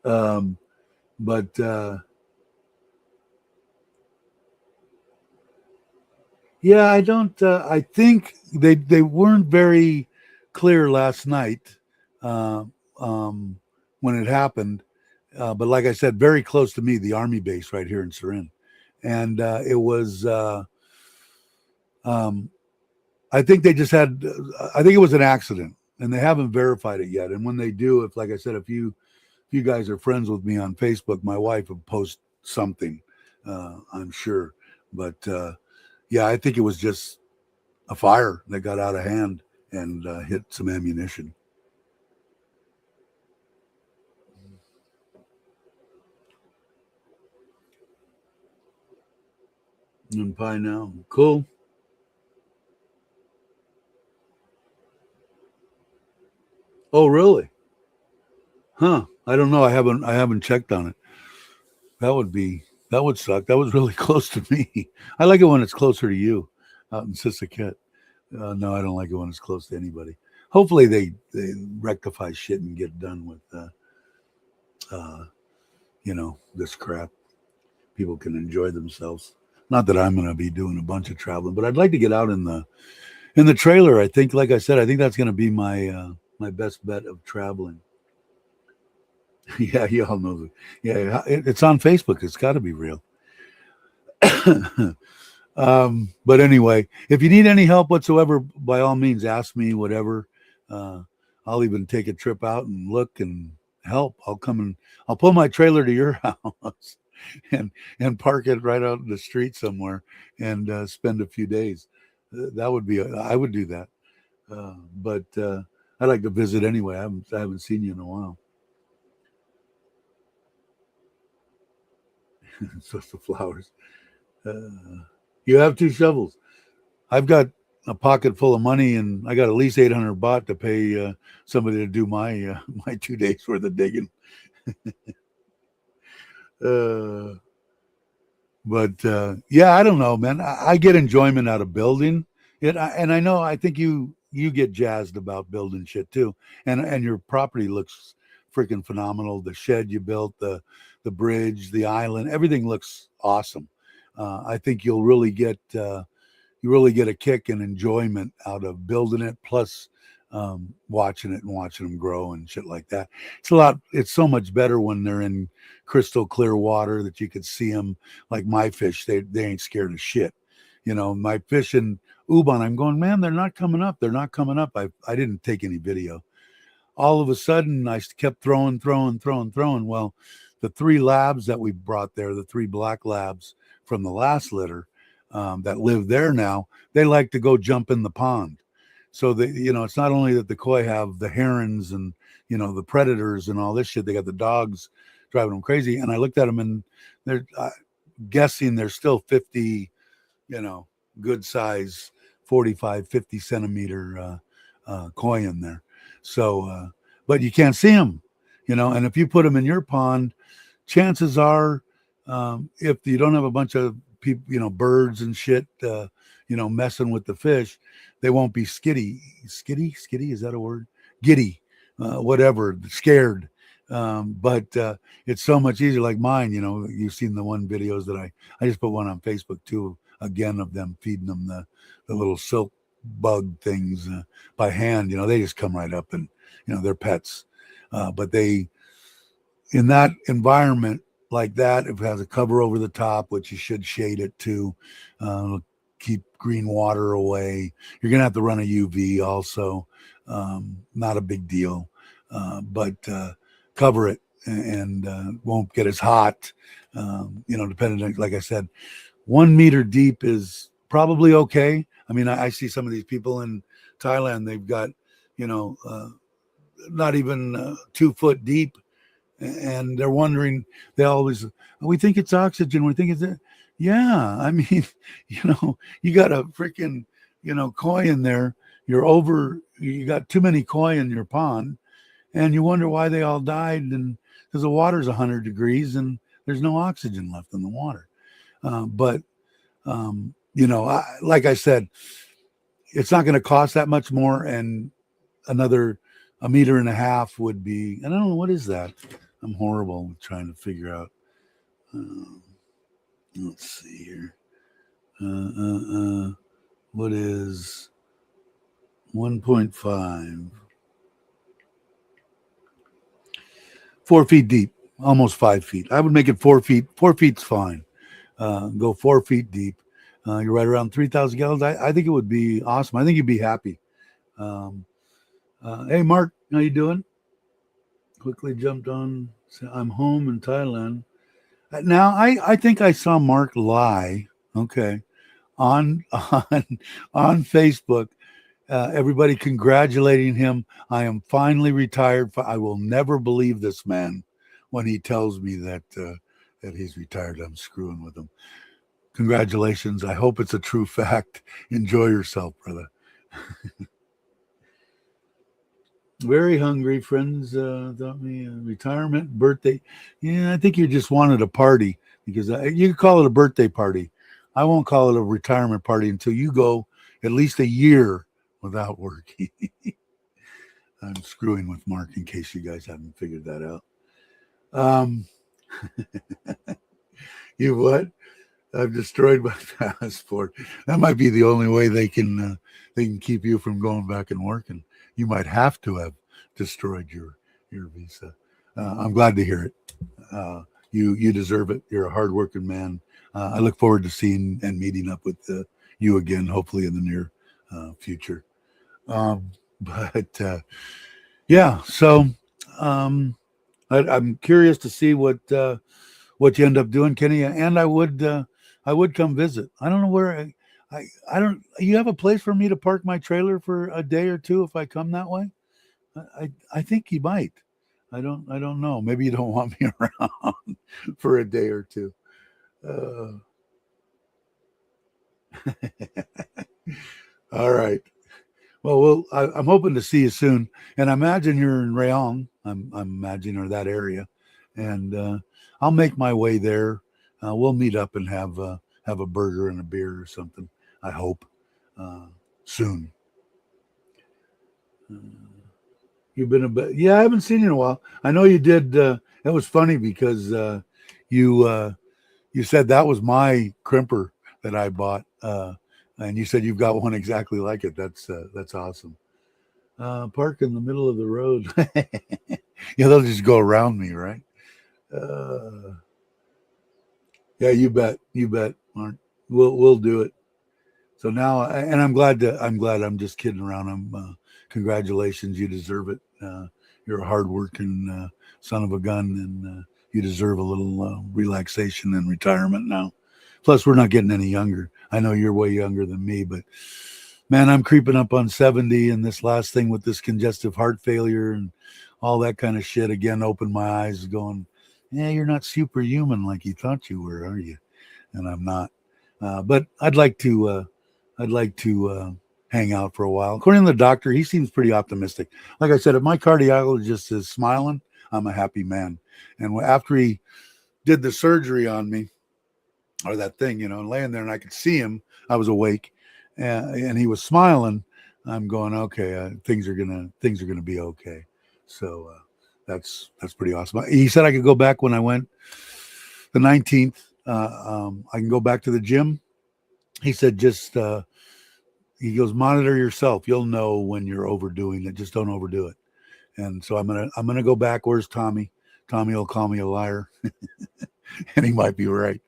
But yeah, I don't. I think they weren't very clear last night uh, when it happened. But like I said, very close to me, the Army base right here in Surin, and it was. I think they just had. I think it was an accident, and they haven't verified it yet. And when they do, if like I said, if you guys are friends with me on Facebook, my wife will post something. I'm sure, but yeah, I think it was just a fire that got out of hand and hit some ammunition. And pie now, cool. Oh, really? Huh? I don't know. I haven't checked on it. That would suck. That was really close to me. I like it when it's closer to you, out in Sisaket. No, I don't like it when it's close to anybody. Hopefully they rectify shit and get done with uh, this crap. People can enjoy themselves. Not that I'm going to be doing a bunch of traveling, but I'd like to get out in the trailer. I think, like I said, I think that's going to be my best bet of traveling. Yeah, you all know. Yeah, it's on Facebook. It's got to be real. But anyway, if you need any help whatsoever, by all means, ask me. Whatever. Uh, I'll even take a trip out and look and help. I'll pull my trailer to your house and park it right out in the street somewhere and spend a few days. That would be. I would do that. But I'd like to visit anyway. I haven't seen you in a while. So the flowers. You have 2 shovels. I've got a pocket full of money, and I got at least 800 baht to pay somebody to do my my 2 days worth of digging. Uh, but yeah, I don't know, man. I get enjoyment out of building it, and I know I think you get jazzed about building shit too. And your property looks freaking phenomenal. The shed you built, the bridge, the island, everything looks awesome. I think you really get a kick and enjoyment out of building it, plus watching it and watching them grow and shit like that. It's so much better when they're in crystal clear water that you could see them. Like my fish, they ain't scared of shit. You know, my fish in Ubon, I'm going, man, they're not coming up. They're not coming up. I didn't take any video. All of a sudden, I kept throwing. Well, the 3 labs that we brought there, the 3 black labs from the last litter that live there now, they like to go jump in the pond. So it's not only that the koi have the herons and the predators and all this shit. They got the dogs driving them crazy. And I looked at them, and they're guessing they're still 50, good size, 45, 50 centimeter koi in there. So, but you can't see them, and if you put them in your pond, chances are, if you don't have a bunch of people, birds and shit, messing with the fish, they won't be skitty, is that a word? Giddy, whatever, scared. But it's so much easier. Like mine, you've seen the one videos that I just put one on Facebook too, again, of them feeding them the little silk bug things by hand. They just come right up, and they're pets. But they, in that environment like that, if it has a cover over the top, which you should shade it to, keep green water away. You're gonna have to run a UV also. Not a big deal, but cover it, and won't get as hot. Depending on, like I said, 1 meter deep is probably okay. I mean, I see some of these people in Thailand, they've got, not even 2 foot deep, and they're wondering, we think it's oxygen. We think it's, yeah, I mean, you got a freaking, koi in there. You got too many koi in your pond, and you wonder why they all died. And because the water's 100 degrees and there's no oxygen left in the water. But like I said, it's not going to cost that much more, and another 1.5 meters would be, I don't know, what is that? I'm horrible with trying to figure out. Let's see here. What is 1.5? 4 feet deep, almost 5 feet. I would make it 4 feet. 4 feet's fine. Go 4 feet deep. You're right around 3,000 gallons. I think it would be awesome. I think you'd be happy. Hey, Mark, how you doing? Quickly jumped on. I'm home in Thailand. Now, I think I saw Mark lie, okay, on Facebook. Everybody congratulating him. I am finally retired. I will never believe this man when he tells me that he's retired. I'm screwing with him. Congratulations. I hope it's a true fact. Enjoy yourself, brother. Very hungry, friends. Thought me retirement, birthday. Yeah, I think you just wanted a party, because you could call it a birthday party. I won't call it a retirement party until you go at least a year without working. I'm screwing with Mark, in case you guys haven't figured that out. You what? I've destroyed my passport. That might be the only way they can keep you from going back and working. You might have to have destroyed your visa. I'm glad to hear it. You deserve it. You're a hardworking man. I look forward to seeing and meeting up with you again, hopefully in the near future. But yeah, so I'm curious to see what you end up doing, Kenny. And I would come visit. I don't know where. I don't. You have a place for me to park my trailer for a day or two if I come that way? I think you might. I don't know. Maybe you don't want me around for a day or two. Uh, all right. Well, I'm hoping to see you soon, and I imagine you're in Rayon. I'm imagining or that area, and I'll make my way there. We'll meet up and have a burger and a beer or something. I hope uh, soon. Uh, you've been a bit, yeah. I haven't seen you in a while. I know you did. It was funny because you you said that was my crimper that I bought, and you said you've got one exactly like it. That's awesome. Park in the middle of the road. Yeah, they'll just go around me, right? Uh, yeah, you bet, Mark. We'll do it. So now, and I'm glad. I'm just kidding around. Congratulations, you deserve it. You're a hardworking son of a gun, and you deserve a little relaxation and retirement now. Plus, we're not getting any younger. I know you're way younger than me, but man, I'm creeping up on 70, and this last thing with this congestive heart failure and all that kind of shit again opened my eyes, going, "Yeah, you're not superhuman like you thought you were, are you?" And I'm not. But I'd like to hang out for a while. According to the doctor, he seems pretty optimistic. Like I said, if my cardiologist is smiling, I'm a happy man. And after he did the surgery on me, or that thing, and laying there, and I could see him, I was awake, and he was smiling. I'm going, okay, things are gonna be okay. So that's pretty awesome. He said I could go back when I went the 19th. I can go back to the gym. He said just he goes, monitor yourself. You'll know when you're overdoing it. Just don't overdo it. And so I'm gonna go back. Where's Tommy? Tommy will call me a liar, and he might be right.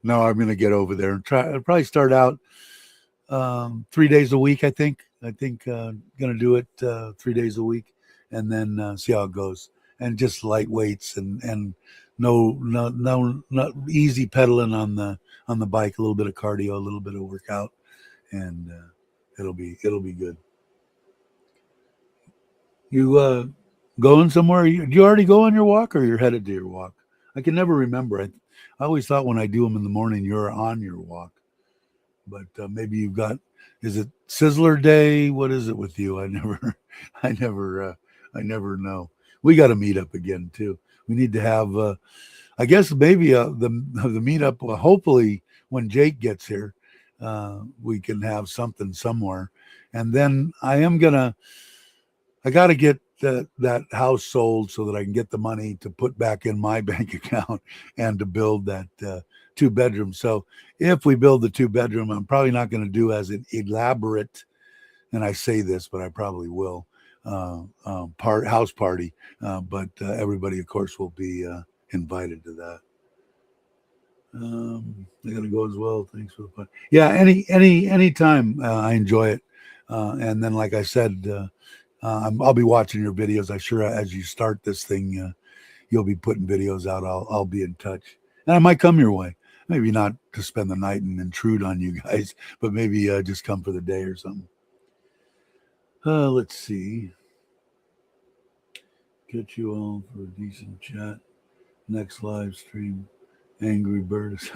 No, I'm gonna get over there and try. I'll probably start out 3 days a week. I think gonna do it 3 days a week, and then see how it goes. And just light weights and no not easy pedaling on the bike. A little bit of cardio, a little bit of workout, and it'll be good. You going somewhere? Do you already go on your walk, or you're headed to your walk? I can never remember. I always thought when I do them in the morning, you're on your walk, but maybe you've got. Is it Sizzler Day? What is it with you? I never, I never know. We got to meet up again too. We need to have. I guess maybe the meetup. Hopefully, when Jake gets here, we can have something somewhere. And then I got to get that house sold so that I can get the money to put back in my bank account and to build that 2 bedroom. So if we build the 2 bedroom, I'm probably not going to do as an elaborate, and I say this, but I probably will, house party. But everybody, of course, will be invited to that. They're gonna go as well. Thanks for the fun. Yeah, anytime I enjoy it. And then, like I said, I'll be watching your videos. I'm sure as you start this thing, you'll be putting videos out. I'll be in touch, and I might come your way. Maybe not to spend the night and intrude on you guys, but maybe just come for the day or something. Let's see. Get you all for a decent chat. Next live stream. Angry Birds.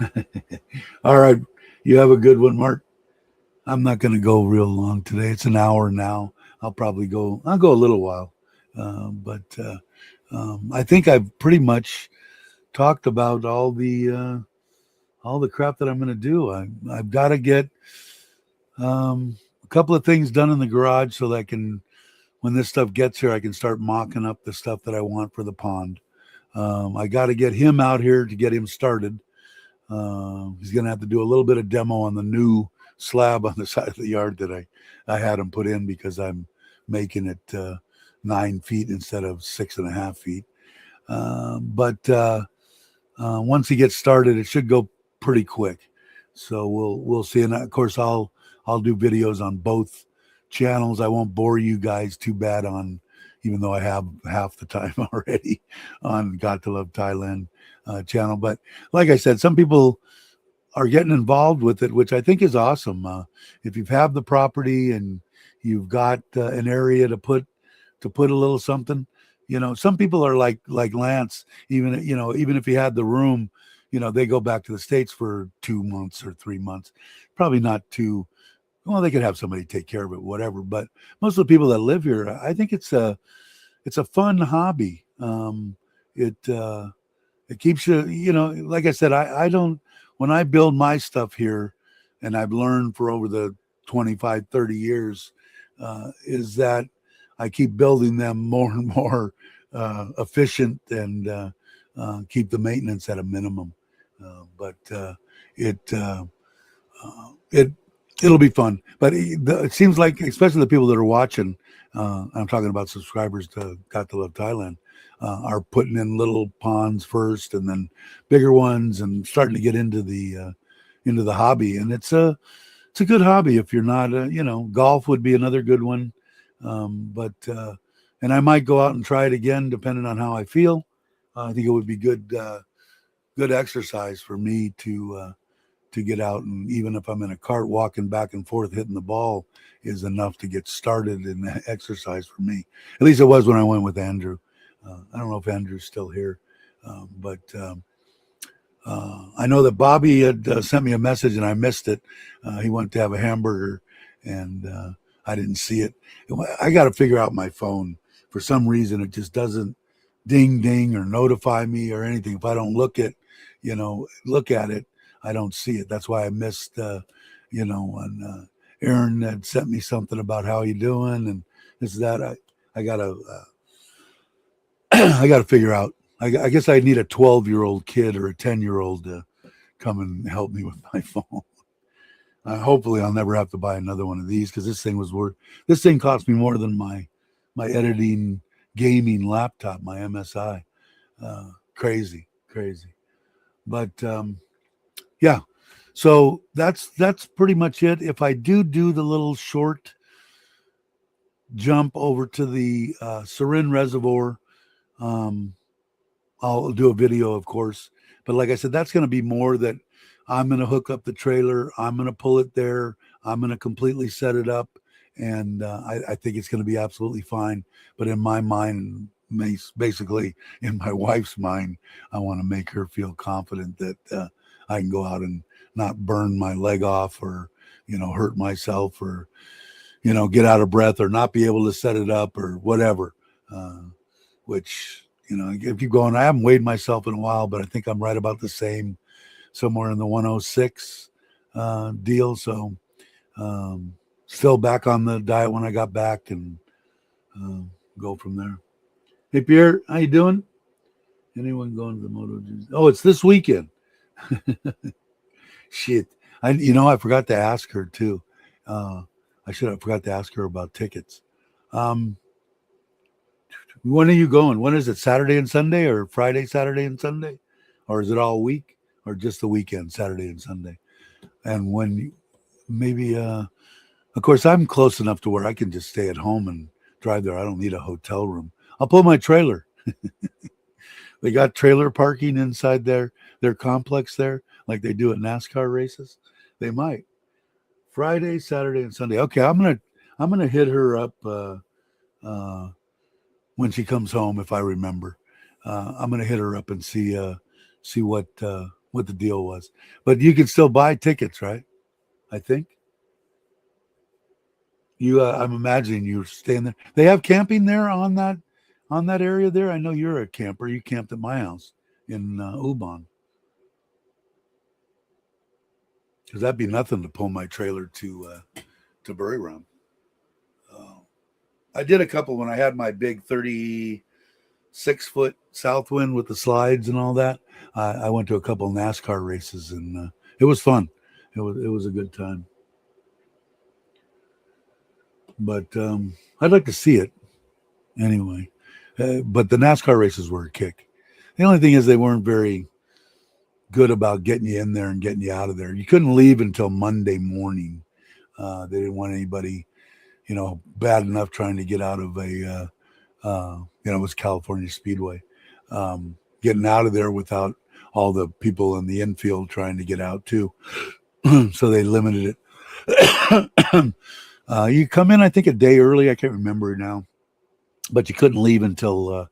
All right. You have a good one, Mark. I'm not going to go real long today. It's an hour now. I'll go a little while. But I think I've pretty much talked about all the crap that I'm going to do. I've got to get a couple of things done in the garage so that I can, when this stuff gets here, I can start mocking up the stuff that I want for the pond. I got to get him out here to get him started. He's going to have to do a little bit of demo on the new slab on the side of the yard that I had him put in because I'm making it 9 feet instead of 6.5 feet. But once he gets started, it should go pretty quick. So we'll see. And of course, I'll do videos on both channels. I won't bore you guys too bad on, even though I have half the time already on Got to Love Thailand channel. But like I said, some people are getting involved with it, which I think is awesome. If you have the property and you've got an area to put a little something, some people are like Lance, even if he had the room, they go back to the States for 2 months or 3 months. Probably not too well. They could have somebody take care of it, whatever. But most of the people that live here, I think it's a fun hobby. It keeps you, like I said, I don't, when I build my stuff here, and I've learned for over the 25, 30 years, is that I keep building them more and more efficient, and keep the maintenance at a minimum. But it it it'll be fun. But it seems like, especially the people that are watching, I'm talking about subscribers to Got to Love Thailand, are putting in little ponds first, and then bigger ones, and starting to get into the hobby. And it's a good hobby if you're not, golf would be another good one. But and I might go out and try it again, depending on how I feel. I think it would be good exercise for me to get out, and even if I'm in a cart walking back and forth hitting the ball is enough to get started in exercise for me. At least it was when I went with Andrew. I don't know if Andrew's still here, but I know that Bobby had sent me a message and I missed it. He went to have a hamburger, and I didn't see it. I got to figure out my phone. For some reason, it just doesn't ding ding or notify me or anything. If I don't look at it, I don't see it. That's why I missed, when Aaron had sent me something about how you doing and this that. I gotta I gotta figure out. I guess I need a 12-year-old kid or a 10-year-old to come and help me with my phone. Hopefully, I'll never have to buy another one of these, because this thing cost me more than my editing gaming laptop, my MSI. Crazy. But yeah, so that's pretty much it. If I do the little short jump over to the Sarin Reservoir, I'll do a video, of course. But like I said, that's going to be more that I'm going to hook up the trailer. I'm going to pull it there. I'm going to completely set it up. And I think it's going to be absolutely fine. But in my mind, basically in my wife's mind, I want to make her feel confident that I can go out and not burn my leg off, or, hurt myself, or, get out of breath, or not be able to set it up, or whatever. Which, if you going, I haven't weighed myself in a while, but I think I'm right about the same, somewhere in the 106 deal. So still back on the diet when I got back, and go from there. Hey, Pierre, how you doing? Anyone going to the MotoGP? Oh, it's this weekend. Shit. I forgot to ask her too. I should have forgot to ask her about tickets. When are you going? When is it? Saturday and Sunday, or Friday, Saturday and Sunday? Or is it all week, or just the weekend, Saturday and Sunday? And when maybe, of course, I'm close enough to where I can just stay at home and drive there. I don't need a hotel room. I'll pull my trailer. They got trailer parking inside their complex there, like they do at NASCAR races. They might. Friday, Saturday, and Sunday. Okay, I'm gonna hit her up when she comes home, if I remember. I'm gonna hit her up and see what the deal was. But you can still buy tickets, right? I think. I'm imagining you're staying there. They have camping there on that area there. I know you're a camper. You camped at my house in Ubon. Because that'd be nothing to pull my trailer to Buriram. I did a couple when I had my big 36-foot Southwind with the slides and all that. I went to a couple NASCAR races, and it was fun. It was a good time. But I'd like to see it anyway. But the NASCAR races were a kick. The only thing is they weren't very good about getting you in there and getting you out of there. You couldn't leave until Monday morning. They didn't want anybody, bad enough trying to get out of it was California Speedway, getting out of there without all the people in the infield trying to get out too. So they limited it. You come in, I think, a day early. I can't remember now, but you couldn't leave until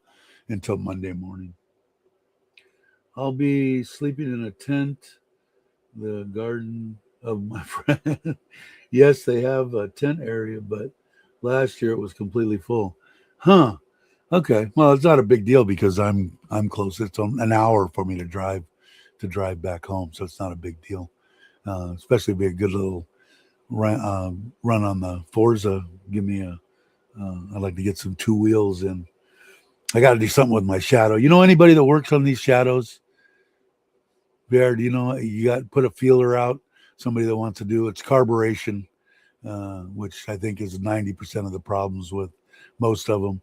Monday morning. I'll be sleeping in a tent, the garden of my friend. Yes, they have a tent area, but last year it was completely full. Huh. Okay. Well, it's not a big deal because I'm close. It's an hour for me to drive back home, so it's not a big deal. Especially be a good little run on the Forza. Give me a. I'd like to get some two wheels in. I got to do something with my shadow. You know anybody that works on these shadows? Bear, do you know you got put a feeler out? Somebody that wants to do it's carburation, which I think is 90% of the problems with most of them.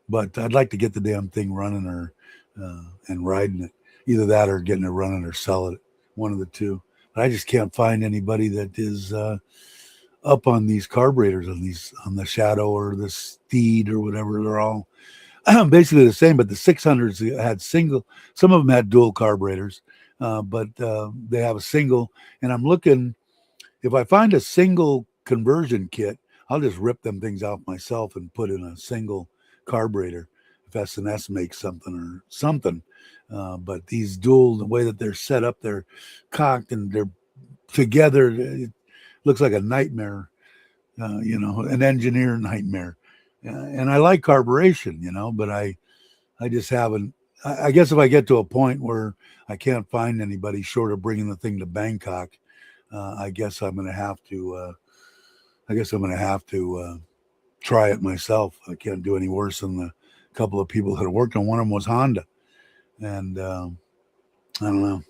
But I'd like to get the damn thing running or and riding it. Either that or getting it running or sell it. One of the two. But I just can't find anybody that is up on these carburetors on the Shadow or the Steed or whatever. They're all basically the same, but the 600s had single. Some of them had dual carburetors, but they have a single. And I'm looking if I find a single conversion kit, I'll just rip them things out myself and put in a single carburetor. If S&S makes something or something, but these dual, the way that they're set up, they're cocked and they're together. It looks like a nightmare, an engineer nightmare. And I like carburation, but I just haven't. I guess if I get to a point where I can't find anybody short of bringing the thing to Bangkok, I guess I'm going to have to. Try it myself. I can't do any worse than the couple of people that worked on. One of them was Honda, and I don't know.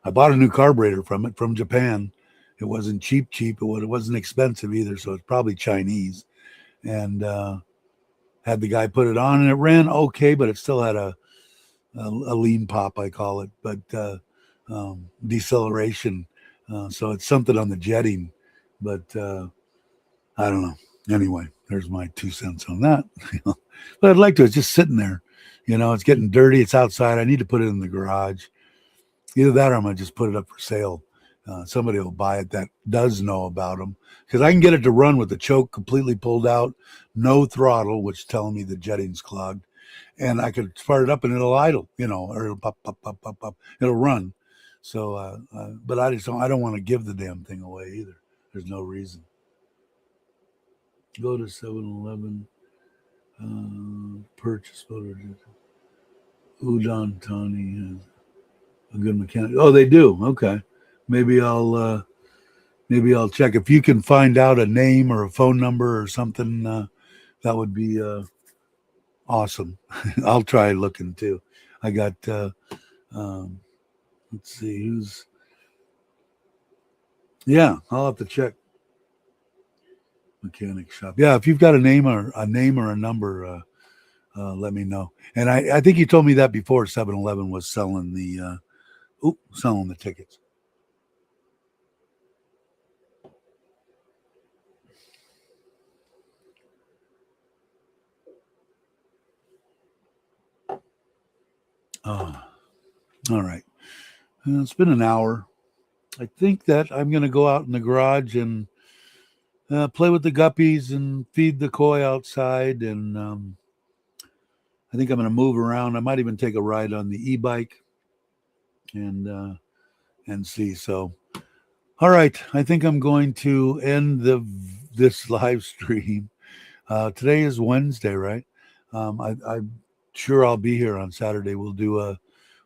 I bought a new carburetor from Japan. It wasn't cheap. It wasn't expensive either, so it's probably Chinese. And had the guy put it on, and it ran okay, but it still had a lean pop, I call it, but deceleration. So it's something on the jetting, but I don't know. Anyway, there's my 2 cents on that. But I'd like to. It's just sitting there. It's getting dirty. It's outside. I need to put it in the garage. Either that or I'm going to just put it up for sale. Somebody will buy it that does know about them because I can get it to run with the choke completely pulled out, no throttle, which is telling me the jetting's clogged, and I could start it up and it'll idle, or it'll pop, pop, pop, pop, pop. It'll run. So, but I don't want to give the damn thing away either. There's no reason. Go to 7-Eleven, purchase photo. Udon Tani has a good mechanic. Oh, they do. Okay, maybe I'll check if you can find out a name or a phone number or something. That would be awesome. I'll try looking too. I got. Let's see who's. Yeah, I'll have to check. Mechanic shop. Yeah, if you've got a name or a number, let me know. And I think you told me that before 7-Eleven was selling the tickets. Oh, all right. It's been an hour. I think that I'm going to go out in the garage and play with the guppies and feed the koi outside. And I think I'm going to move around. I might even take a ride on the e-bike and see. So, all right. I think I'm going to end this live stream. Today is Wednesday, right? I'm sure I'll be here on Saturday. We'll do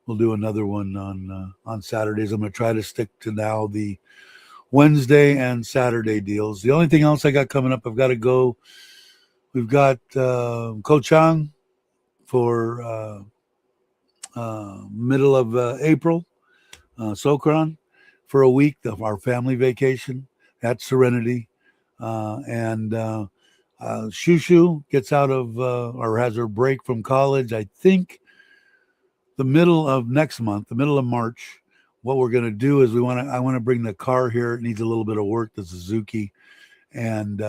another one on Saturdays. I'm going to try to stick to now the Wednesday and Saturday deals. The only thing else I got coming up, I've got to go. We've got Ko Chang for middle of April, Sokran for a week of our family vacation at Serenity, and Shushu gets out of or has her break from college. I think the middle of next month, the middle of March. What we're going to do is I want to bring the car here. It needs a little bit of work, the Suzuki, and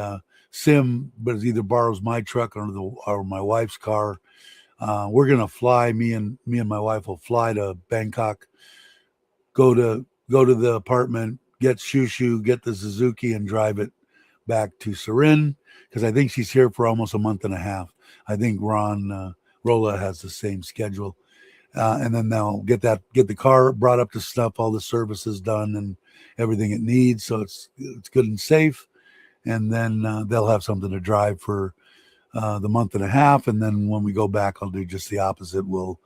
Sim, but it either borrows my truck or my wife's car. We're going to fly. Me and my wife will fly to Bangkok, go to the apartment, get Shushu, get the Suzuki, and drive it back to Surin because I think she's here for almost a month and a half. I think Ron Rolla has the same schedule. and then they'll get the car brought up to snuff, all the services done, and everything it needs, so it's good and safe. And then they'll have something to drive for the month and a half, and then when we go back, I'll do just the opposite. We'll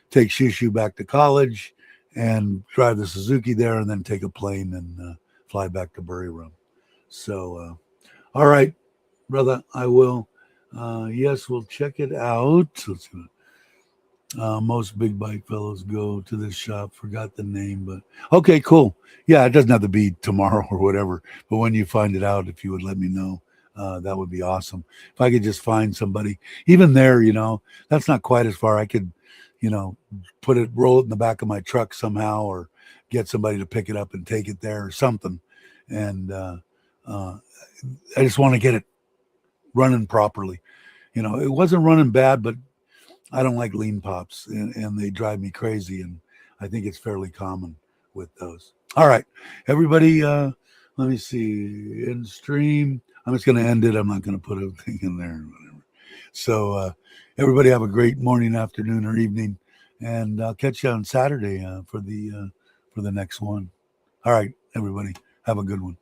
take Shushu back to college and drive the Suzuki there, and then take a plane and fly back to Buriram. So, all right, brother, I will. Yes, we'll check it out. Let's see. Most big bike fellows go to this shop. Forgot the name, but okay, cool. Yeah, it doesn't have to be tomorrow or whatever. But when you find it out, if you would let me know, that would be awesome. If I could just find somebody, even there, that's not quite as far. I could, roll it in the back of my truck somehow, or get somebody to pick it up and take it there or something. And I just want to get it running properly. It wasn't running bad, but I don't like lean pops, and they drive me crazy. And I think it's fairly common with those. All right, everybody, let me see. In stream, I'm just going to end it. I'm not going to put everything in there. Whatever. So everybody have a great morning, afternoon, or evening, and I'll catch you on Saturday for the next one. All right, everybody, have a good one.